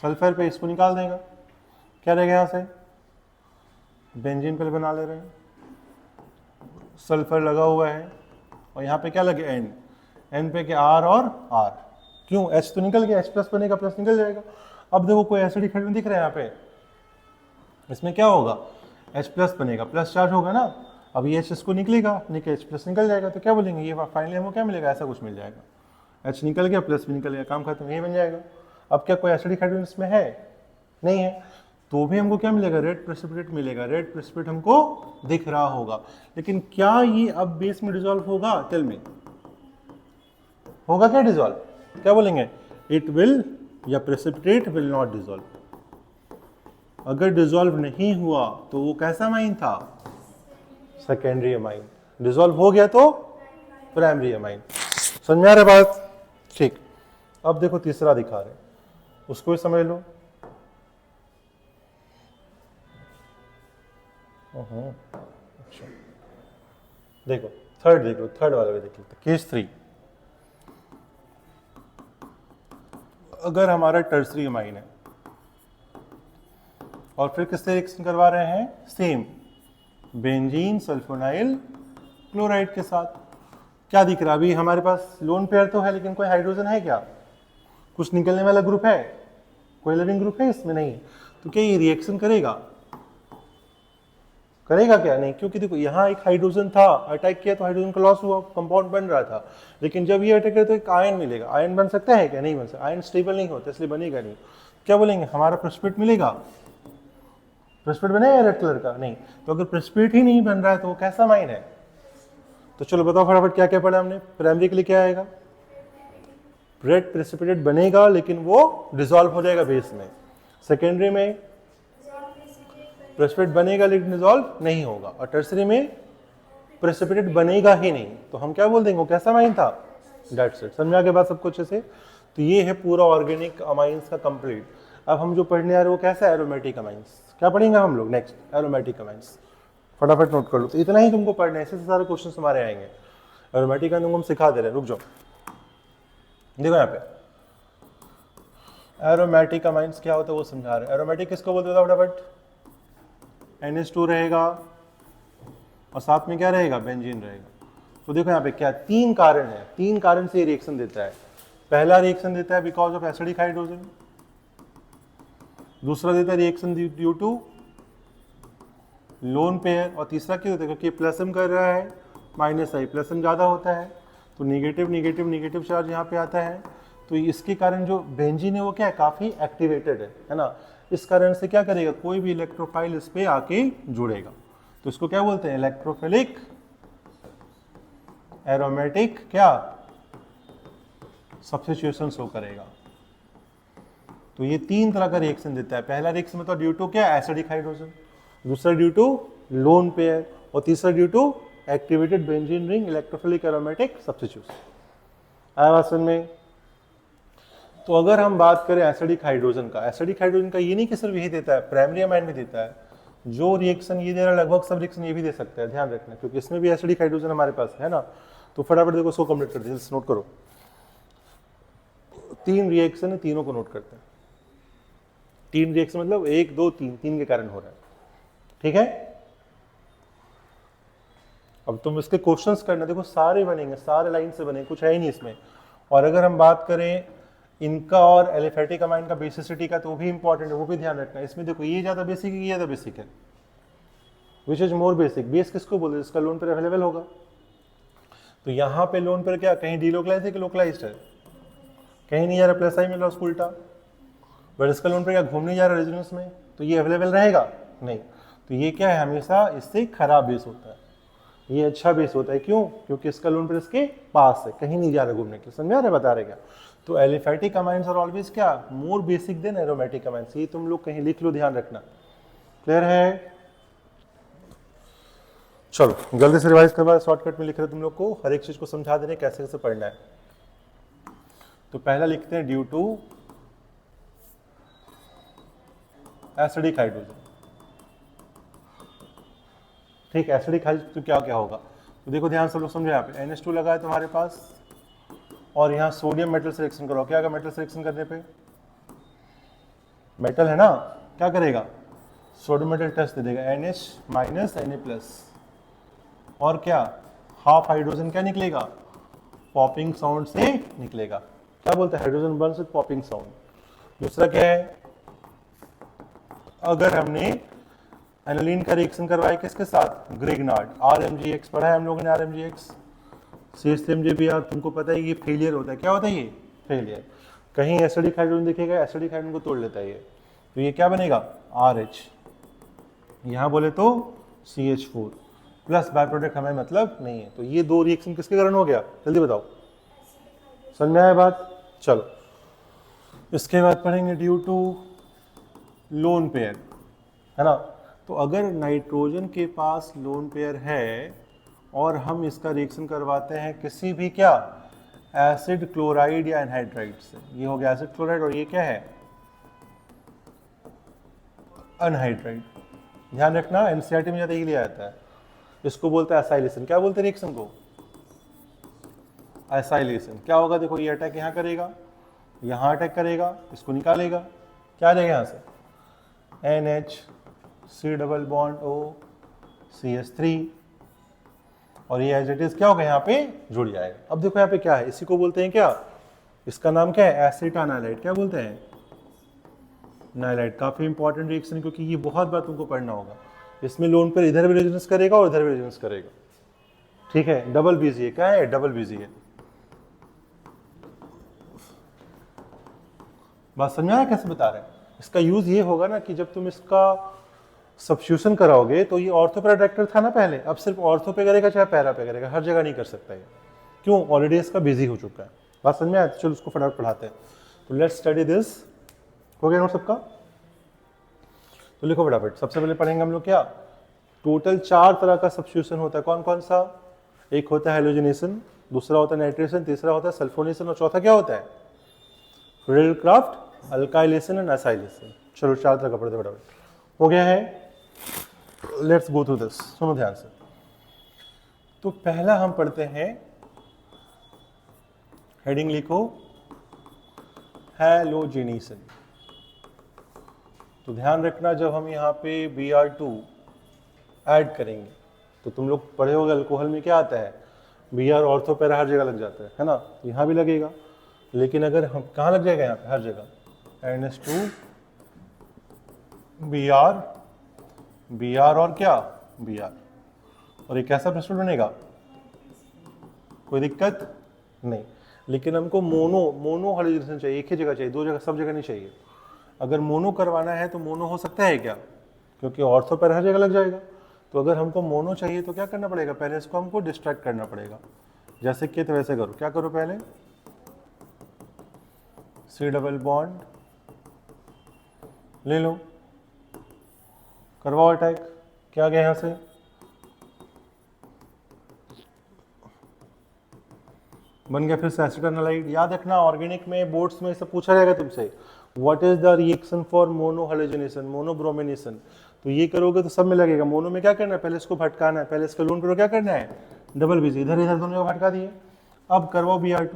सल्फर पे, इसको निकाल देगा, क्या रहेगा यहाँ से, बेंजीन पे बना ले रहे हैं, सल्फर लगा हुआ है, और यहाँ पे क्या लगे, N पे क्या, R और R, क्यों, H तो निकल गया, H+ बनेगा, प्लस निकल जाएगा। अब देखो कोई एसिडिक हाइड्रोजन दिख रहा है यहाँ पे, इसमें क्या होगा, H+ बनेगा, प्लस चार्ज होगा ना, अब ये H इसको निकलेगा, H+ निकल जाएगा, तो क्या बोलेंगे, ये फाइनली हमको क्या मिलेगा, ऐसा कुछ मिल जाएगा, H निकल गया, प्लस भी निकल गया, काम खत्म, यही बन जाएगा। अब क्या कोई एसिडिक हाइड्रोजन इसमें है, नहीं है, तो भी हमको क्या मिलेगा, रेड प्रेसिपिटेट मिलेगा, रेड प्रेसिपिटेट हमको दिख रहा होगा। लेकिन क्या ये अब बेस में डिसॉल्व होगा, टेल मी, होगा क्या डिसॉल्व, क्या बोलेंगे, इट विल, या प्रेसिपिटेट विल नॉट डिसॉल्व। अगर डिसॉल्व नहीं हुआ तो वो कैसा अमाइन था, सेकेंडरी अमाइन, डिसॉल्व हो गया तो प्राइमरी अमाइन। समझ में आ रहा है बात, ठीक। अब देखो तीसरा दिखा रहे, उसको भी समझ लो। अच्छा देखो थर्ड वाला भी देख लेते, केस 3। अगर हमारा टर्सरी अमाइन है और फिर किससे रिएक्शन करवा रहे हैं, सेम बेंजीन सल्फोनाइल क्लोराइड के साथ, क्या दिख रहा है, अभी हमारे पास लोन पेयर तो है, लेकिन कोई हाइड्रोजन है क्या, कुछ निकलने वाला ग्रुप है, कोई लिविंग ग्रुप है इसमें, नहीं। तो क्या ये रिएक्शन करेगा क्या, नहीं, क्योंकि देखो यहाँ एक हाइड्रोजन था, अटैक किया तो हाइड्रोजन का लॉस हुआ, कंपाउंड बन रहा था, लेकिन जब ये अटैक करे तो एक आयन मिलेगा, आयन बन सकता है क्या, नहीं बन सकता, आयन स्टेबल नहीं होता, इसलिए बनेगा नहीं। क्या बोलेंगे, हमारा प्रेसिपिटेट मिलेगा, प्रेसिपिटेट बनेगा रेड कलर का, नहीं। तो अगर प्रेसिपिटेट ही नहीं बन रहा है तो वो कैसा अमाइन है, तो चलो बताओ फटाफट क्या क्या पढ़ा हमने। प्राइमरी के लिए क्या आएगा, रेड प्रेसिपिटेट बनेगा लेकिन वो डिसॉल्व हो जाएगा बेस में। सेकेंडरी में प्रेसिपिटेट बनेगा लेकिन डिसॉल्व नहीं होगा, और टर्सरी में प्रेसिपिटेट बनेगा ही नहीं, तो हम क्या बोल देंगे, वो कैसा अमाइन था, दैट्स इट। समझ आ गया बात सब कुछ ऐसे। तो ये है पूरा ऑर्गेनिक अमाइंस का कंप्लीट। अब हम जो पढ़ने आ रहे हैं वो कैसा है, एरोमेटिक अमाइंस। क्या पढ़ेंगे हम लोग नेक्स्ट, एरोमेटिक अमाइंस। फटाफट नोट कर लो, तो इतना ही तुमको पढ़ना है, इससे सारे क्वेश्चन हमारे आएंगे। एरोमेटिक का तुमको हम सिखा दे रहे हैं, रुक जाओ, देखो यहाँ पे एरोमेटिक अमाइंस क्या होता है वो समझा रहे हैं। एरोमेटिक किसको बोलते हैं फटाफट, NH2 रहेगा और साथ में क्या रहेगा, बेंजीन रहेगा। तो देखो यहाँ पे क्या, 3 कारण है, 3 कारण से ये रिएक्शन देता है। पहला रिएक्शन देता है बिकॉज ऑफ एसिडिक हाइड्रोजन, दूसरा देता है reaction due to lone pair, और तीसरा क्या होता है, क्योंकि प्लस m कर रहा है माइनस i, प्लस m ज़्यादा होता है तो निगेटिव चार्ज यहाँ पे आता है। तो इसके कारण जो बेंजीन है वो क्या है, काफ़ी एक्टिवेटेड है ना। इस कारण से क्या करेगा, कोई भी इलेक्ट्रोफाइल इस पे आके जुड़ेगा, तो इसको क्या बोलते हैं, इलेक्ट्रोफिलिक एरोमेटिक क्या सब्स्टिट्यूशन शो करेगा। तो ये 3 तरह का रिएक्शन देता है। पहला रिएक्शन मतलब ड्यू टू क्या, एसिडिक हाइड्रोजन, दूसरा ड्यू टू लोन पेयर, और तीसरा due to activated benzene ring electrophilic aromatic substitution. आया बात समझ में। तो अगर हम बात करें एसिडिक हाइड्रोजन का, एसिडिक हाइड्रोजन का ये नहीं कि सिर्फ यही देता है, प्राइमरी अमाइन भी देता है। जो रिएक्शन ये दे रहा है लगभग सब रिएक्शन ये भी दे सकता है, ध्यान रखना, क्योंकि इसमें भी एसिडिक हाइड्रोजन हमारे पास है ना। तो फटाफट देखो इसको कंप्लीट कर दीजिए, नोट करो। 3 रिएक्शन है, तीनों को नोट करते हैं। 3 रिएक्शन मतलब 1 2 3, 3 के कारण हो रहा है, ठीक है। अब तुम इसके क्वेश्चंस करना, देखो सारे बनेंगे, सारे लाइन से बने, कुछ है ही नहीं इसमें। और अगर हम बात करें इनका और एलिफेटिक अमाइन का बेसिसिटी का, तो वो भी इंपॉर्टेंट है, वो भी ध्यान रखना। इसमें देखो ये ज्यादा बेसिक है, ये ज्यादा बेसिक है। Which is more basic? Base किसको बोलते हैं? जिसका लोन पेयर अवेलेबल होगा। तो यहाँ पे लोन पेयर क्या कहीं डीलोकलाइज है कि लोकलाइज्ड है? कहीं नहीं जा रहा, प्लस आई मिल रहा उसको उल्टा। बट इसका लोन पेयर क्या घूमने जा रहा है रेजिडेंस में? तो ये अवेलेबल रहेगा नहीं। तो ये क्या है, हमेशा इससे खराब बेस होता है, ये अच्छा बेस होता है। क्यों? क्योंकि इसका लोन पेयर इसके पास है, कहीं नहीं जा रहा घूमने के। समझ आ रहे, बता रहे क्या? तो एलिफेटिक अमाइंस आर ऑलवेज क्या, more basic than aromatic amines. ये तुम लोग कहीं लिख लो, ध्यान रखना। क्लियर है? चलो जल्दी से रिवाइज करवा, शॉर्टकट में लिख रहे तुम लोग को, हर एक चीज को समझा देने कैसे कैसे पढ़ना है। तो पहला लिखते हैं ड्यू टू एसिडिक हाइड्रोजन। ठीक, एसिडिक हाइड्रोजन तो क्या क्या होगा? तो देखो ध्यान से लोग समझो, यहाँ पे NH2 लगा है तुम्हारे पास, और यहाँ सोडियम मेटल सिलेक्शन करो। क्या होगा मेटल सिलेक्शन करने पे? मेटल है ना, क्या करेगा? सोडियम मेटल टेस्ट दे देगा, NH माइनस Na+, और क्या हाफ हाइड्रोजन क्या निकलेगा? पॉपिंग साउंड से निकलेगा। क्या बोलते हैं? Hydrogen Burns with popping sound. दूसरा क्या है, अगर हमने एनालिन का रिएक्शन करवाया किसके साथ? ग्रिग्नार्ड। RMGX पढ़ा है हम लोगों ने, RMGX CH3MJBR, तुमको पता है ये फेलियर होता है। क्या होता है ये? फेलियर। कहीं एसिडिक हाइड्रोजन दिखेगा, एसिडिक हाइड्रोजन को तोड़ लेता है ये, तो ये क्या बनेगा? RH। यहाँ बोले तो CH4 प्लस बाय प्रोडक्ट हमें मतलब नहीं है। तो ये 2 रिएक्शन किसके कारण हो गया? जल्दी बताओ, समझ में आया बात? चलो इसके बाद पढ़ेंगे ड्यू टू लोन पेयर, है ना। तो अगर नाइट्रोजन के पास लोन पेयर है और हम इसका रिएक्शन करवाते हैं किसी भी क्या एसिड क्लोराइड या एनहाइड्राइड से, ये हो गया एसिड क्लोराइड, और ये क्या है? अनहाइड्राइड। ध्यान रखना, एनसीईआरटी में ज्यादा ही लिया जाता है। इसको बोलते हैं एसाइलेशन। क्या बोलते हैं रिएक्शन को? एसाइलेशन। क्या होगा? देखो ये अटैक यहाँ करेगा, यहाँ अटैक करेगा, इसको निकालेगा, क्या आ जाएगा यहाँ से? NH C double bond O CH3, और ये एज इट इज क्या होगा यहाँ पे जुड़ जाएगा। अब देखो यहाँ पे क्या है, इसी को बोलते हैं क्या, इसका नाम क्या है? एसिटानाइलाइड। क्या बोलते हैं? नाइलाइड। काफी इंपॉर्टेंट रिएक्शन, क्योंकि ये बहुत बार तुमको पढ़ना होगा। इसमें लोन पर इधर भी रेजोनेंस करेगा और इधर भी रेजोनेंस करेगा, ठीक है। डबल बीजी है। क्या है? डबल बीजी है। बात समझ आया कैसे बता रहे हैं? इसका यूज ये होगा ना कि जब तुम इसका सब्स्टिट्यूशन कराओगे, तो ये ऑर्थो पे डायरेक्टर था ना पहले, अब सिर्फ ऑर्थो पे करेगा चाहे पैरा पे करेगा, हर जगह नहीं कर सकता है। क्यों? ऑलरेडी इसका बिजी हो चुका है। बात समझ में आया? चलो उसको फटाफट पढ़ाते हैं। तो लेट्स स्टडी दिस। हो गया नोट सबका? तो लिखो फटाफट। सबसे पहले पढ़ेंगे हम लोग क्या, टोटल 4 तरह का सब्स्टिट्यूशन होता है। कौन कौन सा? एक होता है हेलोजिनेशन, दूसरा होता है नाइट्रेशन, तीसरा होता है सल्फोनेशन, और चौथा क्या होता है? रिडलक्राफ्ट, अल्काइलेशन एंड एसाइलेशन। चलो 4 तरह का पढ़ते फटाफट। हो गया है? Let's go through this. सुनो ध्यान से। तो पहला हम पढ़ते हैं, हेडिंग लिखो हैलोजिनेशन। तो ध्यान रखना, जब हम यहाँ पे Br2 ऐड करेंगे, तो तुम लोग पढ़े होगे अल्कोहल में क्या आता है? Br ऑर्थो पैरा हर जगह लग जाता है ना, यहाँ भी लगेगा। लेकिन अगर हम कहाँ लग जाएगा? यहाँ पे हर जगह NH2 Br और क्या Br, और एक ऐसा क्रिस्टल बनेगा, कोई दिक्कत नहीं। लेकिन हमको मोनो हाइड्रोजन चाहिए, एक ही जगह चाहिए, 2 जगह सब जगह नहीं चाहिए। अगर मोनो करवाना है तो मोनो हो सकता है क्या? क्योंकि ऑर्थो पैरा हर जगह लग जाएगा। तो अगर हमको मोनो चाहिए तो क्या करना पड़ेगा? पहले इसको हमको डिस्ट्रैक्ट करना पड़ेगा। जैसे कि तो वैसे करो। क्या करो? पहले C डबल बॉन्ड ले लो, करवाओ अटैक। क्या गया यहां से? बन गया फिर से एसिटानालाइड। याद रखना ऑर्गेनिक में बोर्ड्स में सब पूछा जाएगा तुमसे, what is the reaction for monohalogenation, monobromination. तो ये करोगे तो सब में लगेगा। मोनो में क्या करना है, पहले इसको भटकाना है, पहले इसका लोन करो, क्या करना है, डबल बीजी, इधर इधर दोनों को भटका दिए। अब करवाओ Br2,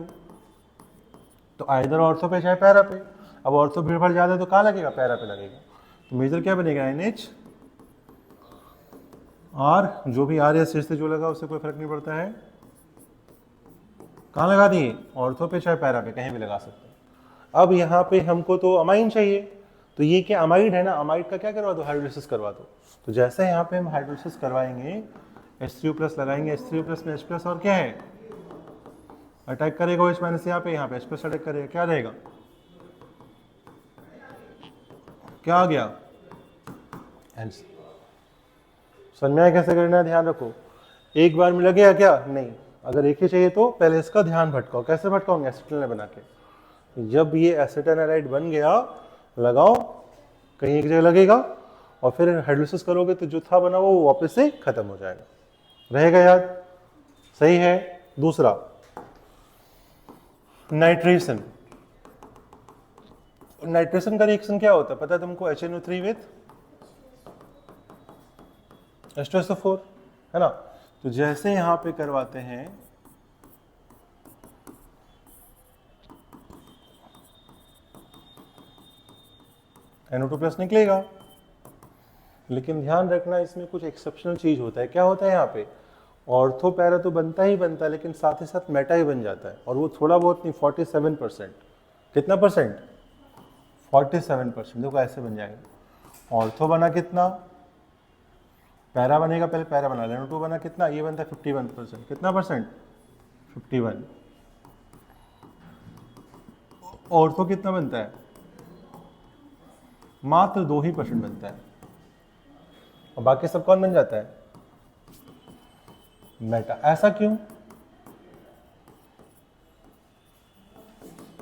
तो आइधर ऑर्थो पे चाहे पैरा पे। अब ऑर्थो भीड़ भाड़ ज्यादा है तो कहाँ लगेगा, पैरा पे लगेगा। तो मेजर क्या बनेगा, NH और जो भी आर या सी से जो लगा उससे कोई फर्क नहीं पड़ता है, कहाँ लगा दिए, ऑर्थो पे चाहे पैरा पे, कहीं भी लगा सकते हैं। अब यहाँ पे हमको तो अमाइन चाहिए, तो ये क्या अमाइड है ना, अमाइड का क्या करवा दो, हाइड्रोलिसिस करवा दो। तो जैसे यहाँ पे हम हाइड्रोलिसिस करवाएंगे, H3O+ लगाएंगे, H3O+ में H+ और क्या है, अटैक करेगा OH- यहाँ पे H+ अटैक करेगा, क्या रहेगा, क्या आ गया, आंसर। समझ में आया कैसे करना है, ध्यान रखो। एक बार में लगेगा क्या, नहीं, अगर एक ही चाहिए तो पहले इसका ध्यान भटकाओ। कैसे भटकाओगे, एसिटाइल बना के। जब ये एसिटाइल बन गया, लगाओ, कहीं एक जगह लगेगा, और फिर हाइड्रोलिसिस करोगे तो जो था बना वो वापस से खत्म हो जाएगा। रहेगा याद, सही है। दूसरा नाइट्रेशन। नाइट्रेशन का रिएक्शन क्या होता है पता है तुमको, HNO3 विथ H2SO4, है ना। तो जैसे यहां पे करवाते हैं, NO2+ निकलेगा, लेकिन ध्यान रखना इसमें कुछ एक्सेप्शनल चीज होता है। क्या होता है यहाँ पे, ऑर्थो पैरा तो बनता ही बनता है, लेकिन साथ ही साथ मेटा ही बन जाता है, और वो थोड़ा बहुत नहीं, 47%। कितना परसेंट, 47%। देखो ऐसे बन जाएगा। ऑर्थो बना कितना, पैरा बनेगा, पहले पैरा बना लेना। NO2 बना कितना, ये बनता है 51%। कितना परसेंट, 51। ऑर्थो कितना बनता है, मात्र 2% बनता है, और बाकी सब कौन बन जाता है, मेटा। ऐसा क्यों,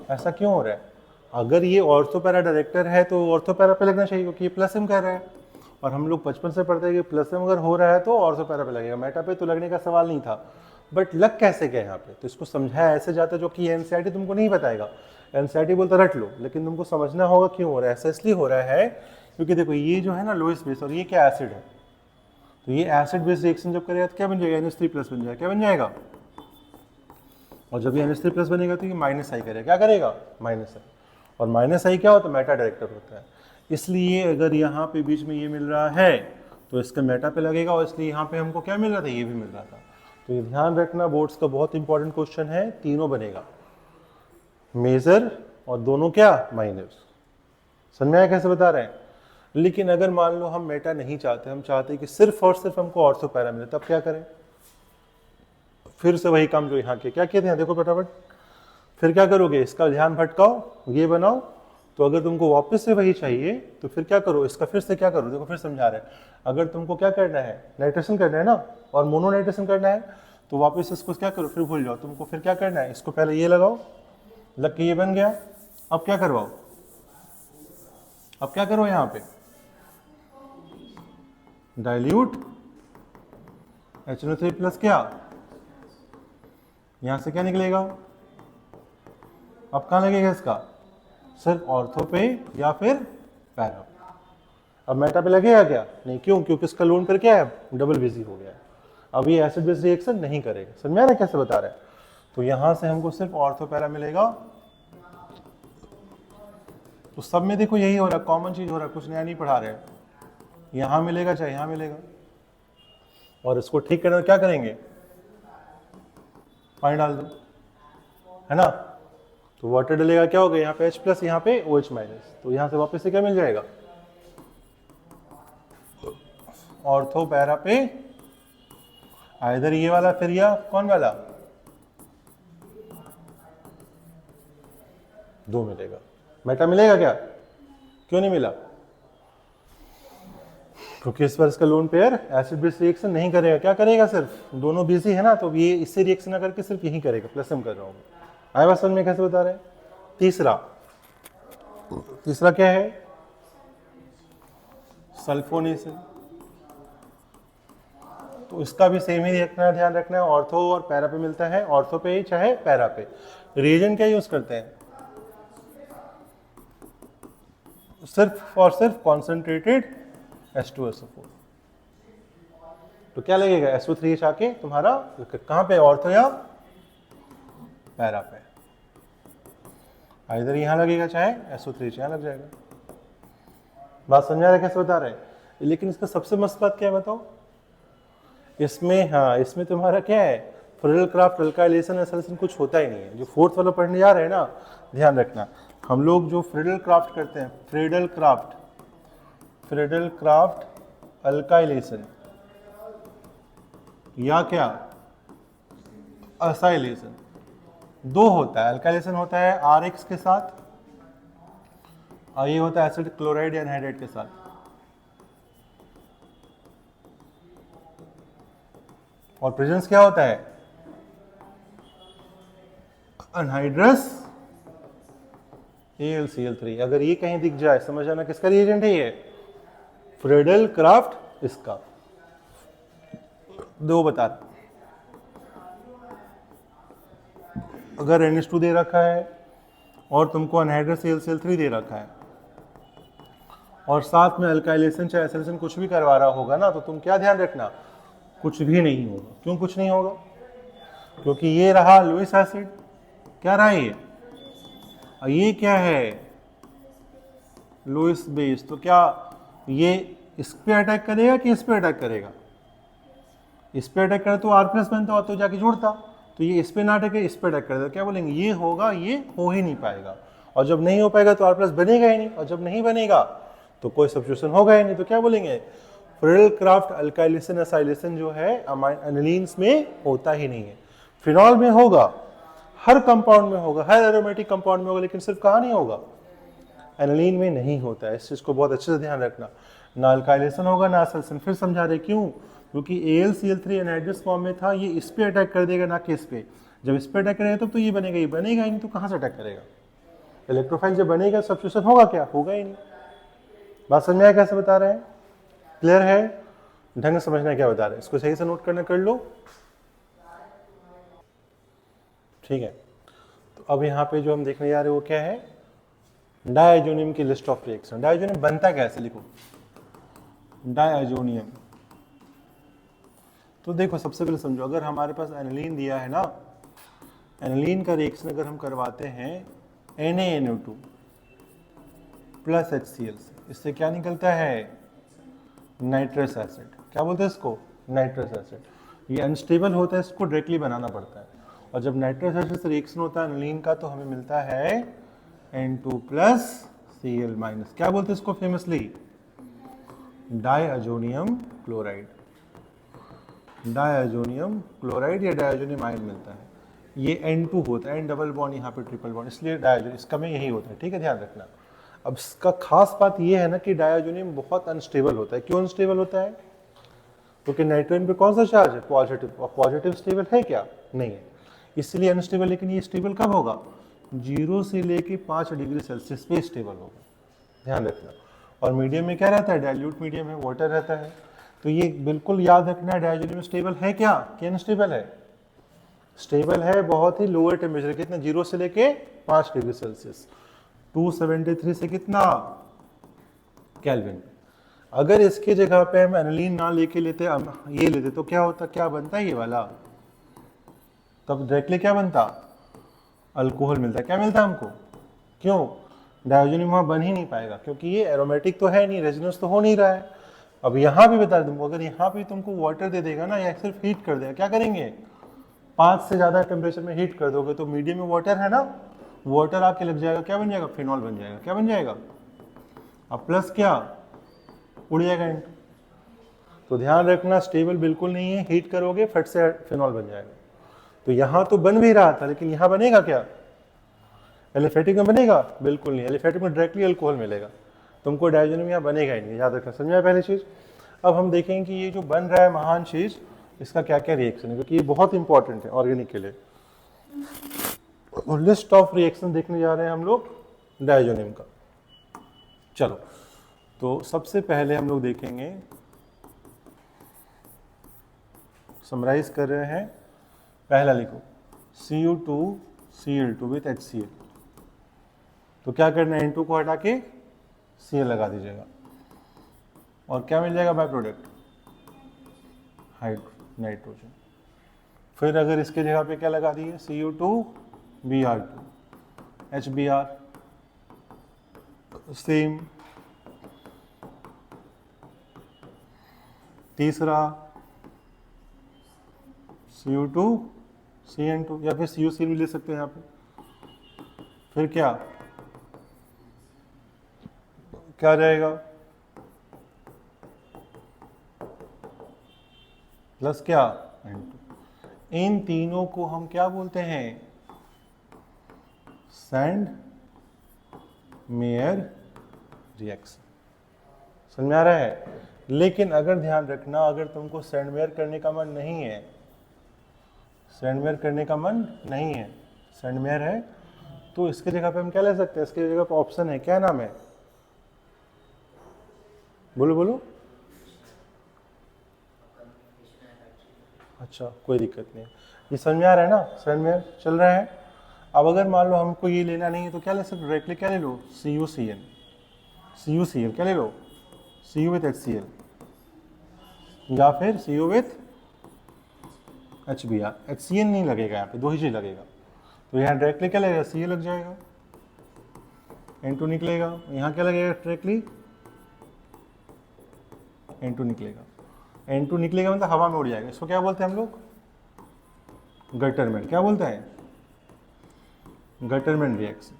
ऐसा क्यों हो रहा है। अगर ये ऑर्थोपैरा डायरेक्टर है तो ऑर्थोपैरा पे लगना चाहिए, क्योंकि ये प्लस एम कह रहा है, और हम लोग बचपन से पढ़ते हैं कि प्लस एम अगर हो रहा है तो ऑर्थोपैरा पे लगेगा, मेटा पे तो लगने का सवाल नहीं था। बट लग कैसे गया यहाँ पे, तो इसको समझाया ऐसे जाता जो कि एनसीईआरटी तुमको नहीं बताएगा। एनसीईआरटी बोलता रट लो, लेकिन तुमको समझना होगा क्यों हो रहा है। ऐसा इसलिए हो रहा है क्योंकि देखो ये जो है ना लोएस्ट बेस, और ये क्या एसिड है, तो ये एसिड बेस रिएक्शन जब करेगा तो क्या बन जाएगा, NH3+ बन जाएगा। क्या बन जाएगा, और जब ये NH3+ बनेगा तो ये -I करेगा, क्या करेगा, -I। और -I क्या होता है, मेटा डायरेक्टर होता है। इसलिए अगर यहाँ पे बीच में ये मिल रहा है तो इसका मेटा पे लगेगा, और इसलिए यहाँ पे हमको क्या मिल रहा था, ये भी मिल रहा था। तो ये ध्यान रखना, बोर्ड्स का बहुत इंपॉर्टेंट क्वेश्चन है। तीनों बनेगा, मेजर और दोनों क्या, माइनर। समझ में आया कैसे बता रहे हैं। लेकिन अगर मान लो हम मेटा नहीं चाहते, हम चाहते कि सिर्फ और सिर्फ हमको ऑर्थोपैरा मिले, तब क्या करें, फिर से वही काम जो यहाँ के क्या कहते हैं, देखो फटाफट। फिर क्या करोगे, इसका ध्यान भटकाओ, ये बनाओ। तो अगर तुमको वापस से वही चाहिए तो फिर क्या करो, इसका फिर से क्या करो, देखो फिर समझा रहे हैं। अगर तुमको क्या करना है, नाइट्रेशन करना है ना, और मोनो नाइट्रेशन करना है, तो वापस इसको क्या करो, फिर भूल जाओ। तुमको फिर क्या करना है, इसको पहले ये लगाओ, लग के ये बन गया। अब क्या करवाओ, अब क्या करो, यहाँ पे डाइल्यूट HNO3+ क्या, यहां से क्या निकलेगा, अब कहां लगेगा इसका, सिर्फ ऑर्थो पे या फिर पैरा। अब मेटा पे लगेगा क्या, नहीं, क्यों, क्योंकि इसका लोन पर क्या है, डबल बिजी हो गया है। अब ये एसिड बेस रिएक्शन नहीं करेगा। समझ में आ रहा है कैसे बता रहे हैं। तो यहां से हमको सिर्फ ऑर्थो पैरा मिलेगा। तो सब में देखो यही हो रहा है, कॉमन चीज हो रहा है, कुछ नया नहीं पढ़ा रहे हैं। यहां मिलेगा चाहे यहां मिलेगा, और इसको ठीक करने क्या करेंगे, पानी डाल दो, है ना। तो वाटर डलेगा, क्या होगा, यहाँ पे H+, यहाँ पे OH-। तो यहाँ से वापस से क्या मिल जाएगा, ऑर्थो पैरा पे आइदर ये वाला, फिर या कौन वाला, 2 मिलेगा। मेटा मिलेगा क्या, क्यों नहीं मिला, क्योंकि इस बार इसका lone pair acid base reaction नहीं करेगा। क्या करेगा, सिर्फ दोनों बिजी है ना, तो ये इससे रिएक्शन ना करके सिर्फ यही करेगा, प्लस एम कर रहा हूँ। आया बात समझ में कैसे बता रहे हैं। तीसरा क्या है, सल्फोनेशन। तो इसका भी सेम ही रखना है, ध्यान रखना है, ऑर्थो और पैरा पे मिलता है, ऑर्थो पे ही चाहे पैरा पे। रिएजेंट क्या यूज करते हैं? सिर्फ और सिर्फ कॉन्सेंट्रेटेड H2SO4। तो क्या लगेगा? SO3H आके तुम्हारा कहां पे, ऑर्थो या पैरा पे, इधर यहां लगेगा, चाहे SO3H यहां लग जाएगा। बात समझा रहे कैसे बता रहे? लेकिन इसका सबसे मस्त बात क्या है बताओ? इसमें हाँ, इसमें तुम्हारा क्या है, फ्रिडल क्राफ्ट, अल्काइलेशन, एसोलेशन कुछ होता ही नहीं है। जो फोर्थ वाला पढ़ने जा रहे हैं ना, ध्यान रखना, हम लोग जो फ्रिडल क्राफ्ट करते हैं, फ्रिडल क्राफ्ट अल्काइलेशन या क्या असाइलेशन, दो होता है। अल्काइलेशन होता है RX के साथ और ये होता है एसिड क्लोराइड या एनहाइड्राइड के साथ। और प्रेजेंस क्या होता है? Anhydrous AlCl3। अगर ये कहीं दिख जाए समझ आना किसका रिएजेंट है ये? फ्रिडल क्राफ्ट इसका। दो बता, अगर NH2 दे रखा है और तुमको अनहाइड्रस AlCl3 दे रखा है और साथ में अल्काइलेशन चाहे एसिलेशन कुछ भी करवा रहा होगा ना, तो तुम क्या ध्यान रखना, कुछ भी नहीं होगा। क्यों कुछ नहीं होगा? क्योंकि ये रहा लुईस एसिड, क्या रहा ये, और ये क्या है, लुईस बेस। तो क्या ये इस पे अटैक करेगा कि इस पे अटैक करेगा? इस पे अटैक करे तो R+ बनता और तो जाके जुड़ता, तो ये इस पे ना अटैक, इस पे अटैक करेगा, क्या बोलेंगे, ये होगा, ये हो ही नहीं पाएगा। और जब नहीं हो पाएगा तो R+ बनेगा ही नहीं, और जब नहीं बनेगा तो कोई सब्स्टिट्यूशन होगा ही नहीं। तो क्या बोलेंगे, फ्रिडल क्राफ्ट अल्काइलेशन एसाइलेशन जो है एनिलीन्स में होता ही नहीं है। फिनॉल में होगा, हर कंपाउंड में होगा, हर एरोमेटिक कंपाउंड में होगा, लेकिन सिर्फ कहाँ नहीं होगा, एनिलीन में नहीं होता है। इस चीज को बहुत अच्छे से ध्यान रखना। ना अल्काइलेशन होगा ना एसाइलेशन। फिर समझा रहे क्यों? क्योंकि AlCl3 एनहाइड्रस फॉर्म में था, ये इस पे अटैक कर देगा ना कि इस पे। जब इस पे अटैक करेगा तब तो ये बनेगा, ये बनेगा ही नहीं तो कहाँ से अटैक करेगा? इलेक्ट्रोफाइल जब बनेगा सब्स्टिट्यूशन होगा क्या? होगा ही नहीं। बात समझ आया कैसे बता रहे हैं? क्लियर है? ढंग से समझना क्या बता रहे हैं, इसको सही से नोट करना कर लो, ठीक है। तो अब यहाँ पे जो हम देखने जा रहे हैं वो क्या है, डायजोनियम की लिस्ट ऑफ रिएक्शन। डायजोनियम बनता कैसे, लिखो डायजोनियम। तो देखो सबसे पहले समझो, अगर हमारे पास एनिलीन दिया है ना, एनिलीन का रिएक्शन अगर हम करवाते हैं NaNO2 प्लस HCl से, इससे क्या निकलता है, नाइट्रस एसिड। क्या बोलते हैं इसको, नाइट्रस एसिड। ये अनस्टेबल होता है, इसको डायरेक्टली बनाना पड़ता है। और जब नाइट्रस एसिड से रिएक्शन होता है एनिलीन का, तो हमें मिलता है N2 प्लस Cl-। क्या बोलते हैं इसको famously, diazonium chloride. Diazonium chloride या डायजोनियम आयन मिलता है। ये N2 होता है, N डबल बॉन्ड, यहाँ पे ट्रिपल बॉन्ड, इसलिए डायजोनियम, इसका में यही होता है, ठीक है, ध्यान रखना। अब इसका खास बात ये है ना कि डायजोनियम बहुत अनस्टेबल होता है। क्यों अनस्टेबल होता है? क्योंकि नाइट्रोजन पे कौन सा चार्ज है, पॉजिटिव, और पॉजिटिव स्टेबल है क्या, नहीं है, इसलिए अनस्टेबल। लेकिन ये स्टेबल कब होगा, 0 से लेके 5 डिग्री सेल्सियस पे स्टेबल होगा, ध्यान रखना। और मीडियम में क्या रहता है, डाइल्यूट मीडियम में वाटर रहता है। तो ये बिल्कुल याद रखना है, डायजोनियम स्टेबल है क्या अनस्टेबल है? स्टेबल है, बहुत ही लोअर टेम्परेचर, कितना, 0 से लेके 5 डिग्री सेल्सियस, 273 से कितना केल्विन। अगर इसकी जगह पे हम एनिलीन ना लेके लेते, ये लेते, तो क्या होता, क्या बनता है ये वाला, तब डायरेक्टली क्या बनता, अल्कोहल मिलता। क्या मिलता हमको, क्यों, डायजोनियम वहां बन ही नहीं पाएगा, क्योंकि ये एरोमेटिक तो है नहीं, रेजोनेंस तो हो नहीं रहा है। अब यहाँ भी बता दूंगा, अगर यहाँ भी तुमको वाटर दे देगा ना, या सिर्फ हीट कर देगा, क्या करेंगे, 5 से ज्यादा टेम्परेचर में हीट कर दोगे, तो मीडियम में वाटर है ना, वाटर आके लग जाएगा, क्या बन जाएगा, फिनॉल बन जाएगा। क्या बन जाएगा, अब प्लस क्या उड़ जाएगा N2। तो ध्यान रखना, स्टेबल बिल्कुल नहीं है, हीट करोगे फट से फिनॉल बन जाएगा। तो यहाँ तो बन भी रहा था, लेकिन यहाँ बनेगा क्या, एलिफेटिक में बनेगा, बिल्कुल नहीं। एलिफेटिक में डायरेक्टली अल्कोहल मिलेगा, तुमको डायजोनियम यहाँ बनेगा ही नहीं, याद रखना, समझा पहली चीज। अब हम देखेंगे कि ये जो बन रहा है महान चीज, इसका क्या क्या रिएक्शन है, क्योंकि ये बहुत इंपॉर्टेंट है ऑर्गेनिक के लिए। और लिस्ट ऑफ रिएक्शन देखने जा रहे हैं हम लोग डायजोनियम का। चलो, तो सबसे पहले हम लोग देखेंगे समराइज कर रहे हैं, पहला लिखो Cu2Cl2 विथ HCl। तो क्या करना है, N2 को हटा के Cl लगा दीजिएगा और क्या मिल जाएगा बाय प्रोडक्ट, नाइट्रोजन। फिर अगर इसके जगह पे क्या लगा दिए, Cu2Br2 HBr, सेम। तीसरा Cu2Cn2 या फिर CuCl भी ले सकते हैं यहाँ पे। फिर क्या क्या रहेगा, प्लस क्या N2। इन तीनों को हम क्या बोलते हैं, सैंड मेयर रिएक्शन। समझ में आ रहा है। लेकिन अगर ध्यान रखना, अगर तुमको सैंडवेयर करने का मन नहीं है, सैंडवेयर करने का मन नहीं है, सैंडवेयर है, तो इसके जगह पे हम क्या ले सकते हैं, इसके जगह पे ऑप्शन है, क्या नाम है, बोलो बोलो। अच्छा कोई दिक्कत नहीं है, ये समझ में आ रहा है ना, सैंडवेयर चल रहा है। अब अगर मान लो हमको ये लेना नहीं है तो क्या ले सकते, डायरेक्टली क्या ले लो, CuCl क्या ले लो, Cu विथ HCl या फिर Cu विथ HBr। HCl नहीं लगेगा यहाँ पे, दो ही चीज लगेगा, तो यहाँ डायरेक्टली क्या लगेगा, Cl लग जाएगा, N2 निकलेगा, यहाँ क्या लगेगा डायरेक्टली, N2 निकलेगा। N2 निकलेगा मतलब हवा में उड़ जाएगा, इसको क्या बोलते हैं हम लोग, गटरमैन। क्या बोलते हैं, गटरमैन रिएक्शन।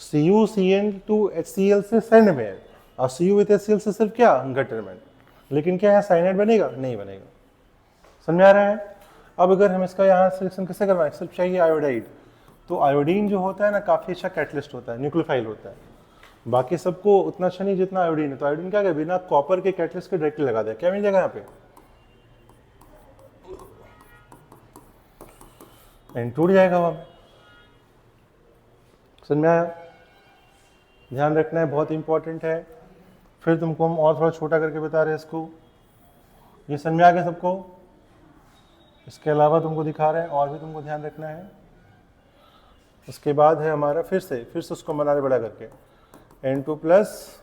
CuCl2HCl से सैंडवेयर और Cu विथ HCl से सिर्फ क्या, गटरमैन। लेकिन क्या यहाँ साइनाइड बनेगा, नहीं बनेगा। समझ में आ रहा है। अब अगर हम इसका यहाँ सिलेक्शन कैसे करवाएं, सिर्फ चाहिए आयोडाइड, तो आयोडीन जो होता है ना काफ़ी अच्छा कैटलिस्ट होता है, न्यूक्लियोफाइल होता है, बाकी सबको उतना अच्छा नहीं जितना आयोडीन है। तो आयोडीन क्या, बिना कॉपर के कैटलिस्ट के डायरेक्टली लगा दिया, क्या मिल जाएगा यहाँ पे, N टूट जाएगा वहाँ। समझ में आया। ध्यान रखना है, बहुत इंपॉर्टेंट है। फिर तुमको हम और थोड़ा छोटा करके बता रहे हैं इसको, ये समझ में आ गया सबको। इसके अलावा तुमको दिखा रहे हैं और भी तुमको ध्यान रखना है। उसके बाद है हमारा फिर से उसको बना रहे बड़ा करके, N2 प्लस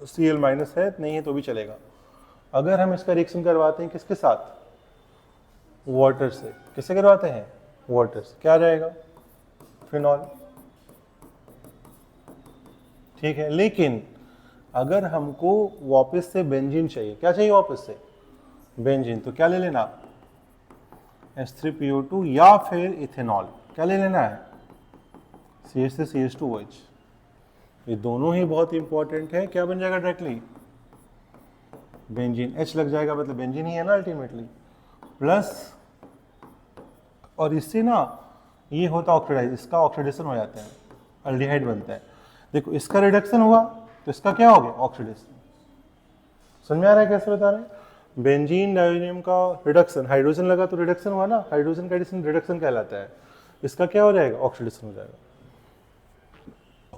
Cl माइनस है, नहीं है तो भी चलेगा। अगर हम इसका रिएक्शन करवाते हैं किसके साथ, वाटर से। किससे करवाते हैं, वाटर से। क्या रहेगा, फिनॉल। ठीक है। लेकिन अगर हमको वापस से बेंजीन चाहिए, क्या चाहिए वापस से, बेंजीन, तो क्या ले लेना, H3PO2 या फिर इथेनॉल। क्या ले लेना है, CH से CH2OH। ये दोनों ही बहुत इंपॉर्टेंट है। क्या बन जाएगा डायरेक्टली, बेंजीन। H लग जाएगा मतलब बेंजीन ही है ना अल्टीमेटली, प्लस, और इससे ना ये होता ऑक्सीडाइज, इसका ऑक्सीडेशन हो जाता है, अल्डिहाइड बनता है। देखो इसका रिडक्शन हुआ तो इसका क्या हो गया, ऑक्सीडेशन। समझ में आ रहा है कैसे बता रहे हैं। बेंजीन डाइनियम का रिडक्शन, हाइड्रोजन लगा तो रिडक्शन हुआ ना, हाइड्रोजन का एडिशन रिडक्शन कहलाता है। इसका क्या हो जाएगा, ऑक्सीडेशन हो जाएगा।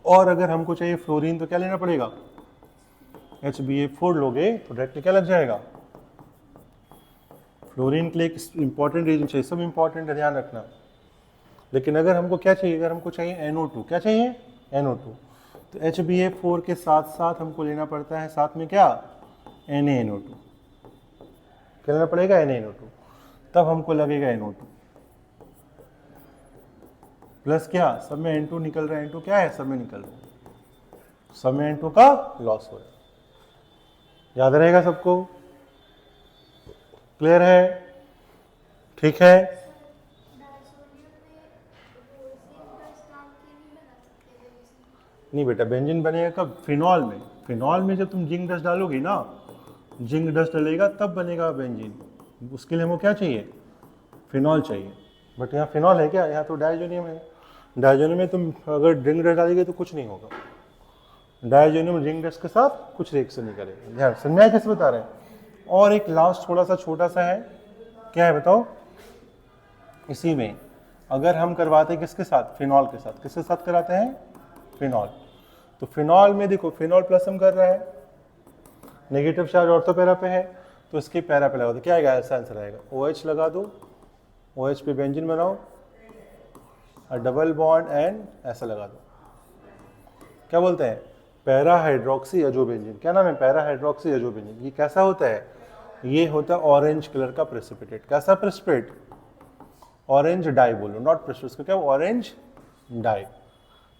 और अगर हमको चाहिए फ्लोरीन तो क्या लेना पड़ेगा, HBA4 लोगे तो डायरेक्टली क्या लग जाएगा, फ्लोरीन के लिए एक इंपॉर्टेंट रीजन चाहिए, सब इंपॉर्टेंट है, ध्यान रखना। लेकिन अगर हमको क्या चाहिए, अगर हमको चाहिए NO2, क्या चाहिए, NO2, तो HBA4 के साथ साथ हमको लेना पड़ता है साथ में क्या, NaNO2। क्या लेना पड़ेगा, NaNO2, तब हमको लगेगा NO2 प्लस क्या, सब में N2 निकल रहा है, N2 क्या है, सब में निकल रहा है, सब में N2 का लॉस हो रहा है। याद रहेगा सबको, क्लियर है, ठीक है। नहीं बेटा, बेंजीन बनेगा कब, फिनॉल में। फिनॉल में जब तुम जिंक डस्ट डालोगी ना, जिंक डस्ट डलेगा तब बनेगा बेंजीन। उसके लिए हमको क्या चाहिए, फिनॉल चाहिए। बट यहाँ फिनॉल है क्या, यहाँ तो डायजोनियम है। डायजोनियम में तुम अगर जिंक डस्ट डालोगे तो कुछ नहीं होगा, डायजोनियम जिंक डस्ट के साथ कुछ रिएक्शन नहीं करेगा। ध्यान, समझाए कैसे बता रहे हैं। और एक लास्ट थोड़ा सा छोटा सा है, क्या है बताओ, इसी में अगर हम करवाते हैं किसके साथ, फिनॉल के साथ। किसके साथ कराते हैं, फिनॉल। तो फिनॉल में देखो, फिनॉल प्लस हम कर रहा है, नेगेटिव चार्ज ऑर्थो पैरा पे है, तो इसके पैरा पे लगा दो, क्या आएगा, ऐसा आंसर आएगा। OH लगा दो, OH पे बेंजीन बनाओ, और डबल बॉन्ड एंड ऐसा लगा दो, क्या बोलते हैं, पैरा हाइड्रोक्सी अजोबेंजीन। क्या नाम है, पैरा हाइड्रोक्सी अजोबेंजीन। ये कैसा होता है, ये होता है ऑरेंज कलर का प्रेसिपिटेट। कैसा प्रेसिपिटेट, ऑरेंज डाई बोलो, नॉट प्रेसिपिटेट, क्या ऑरेंज डाई।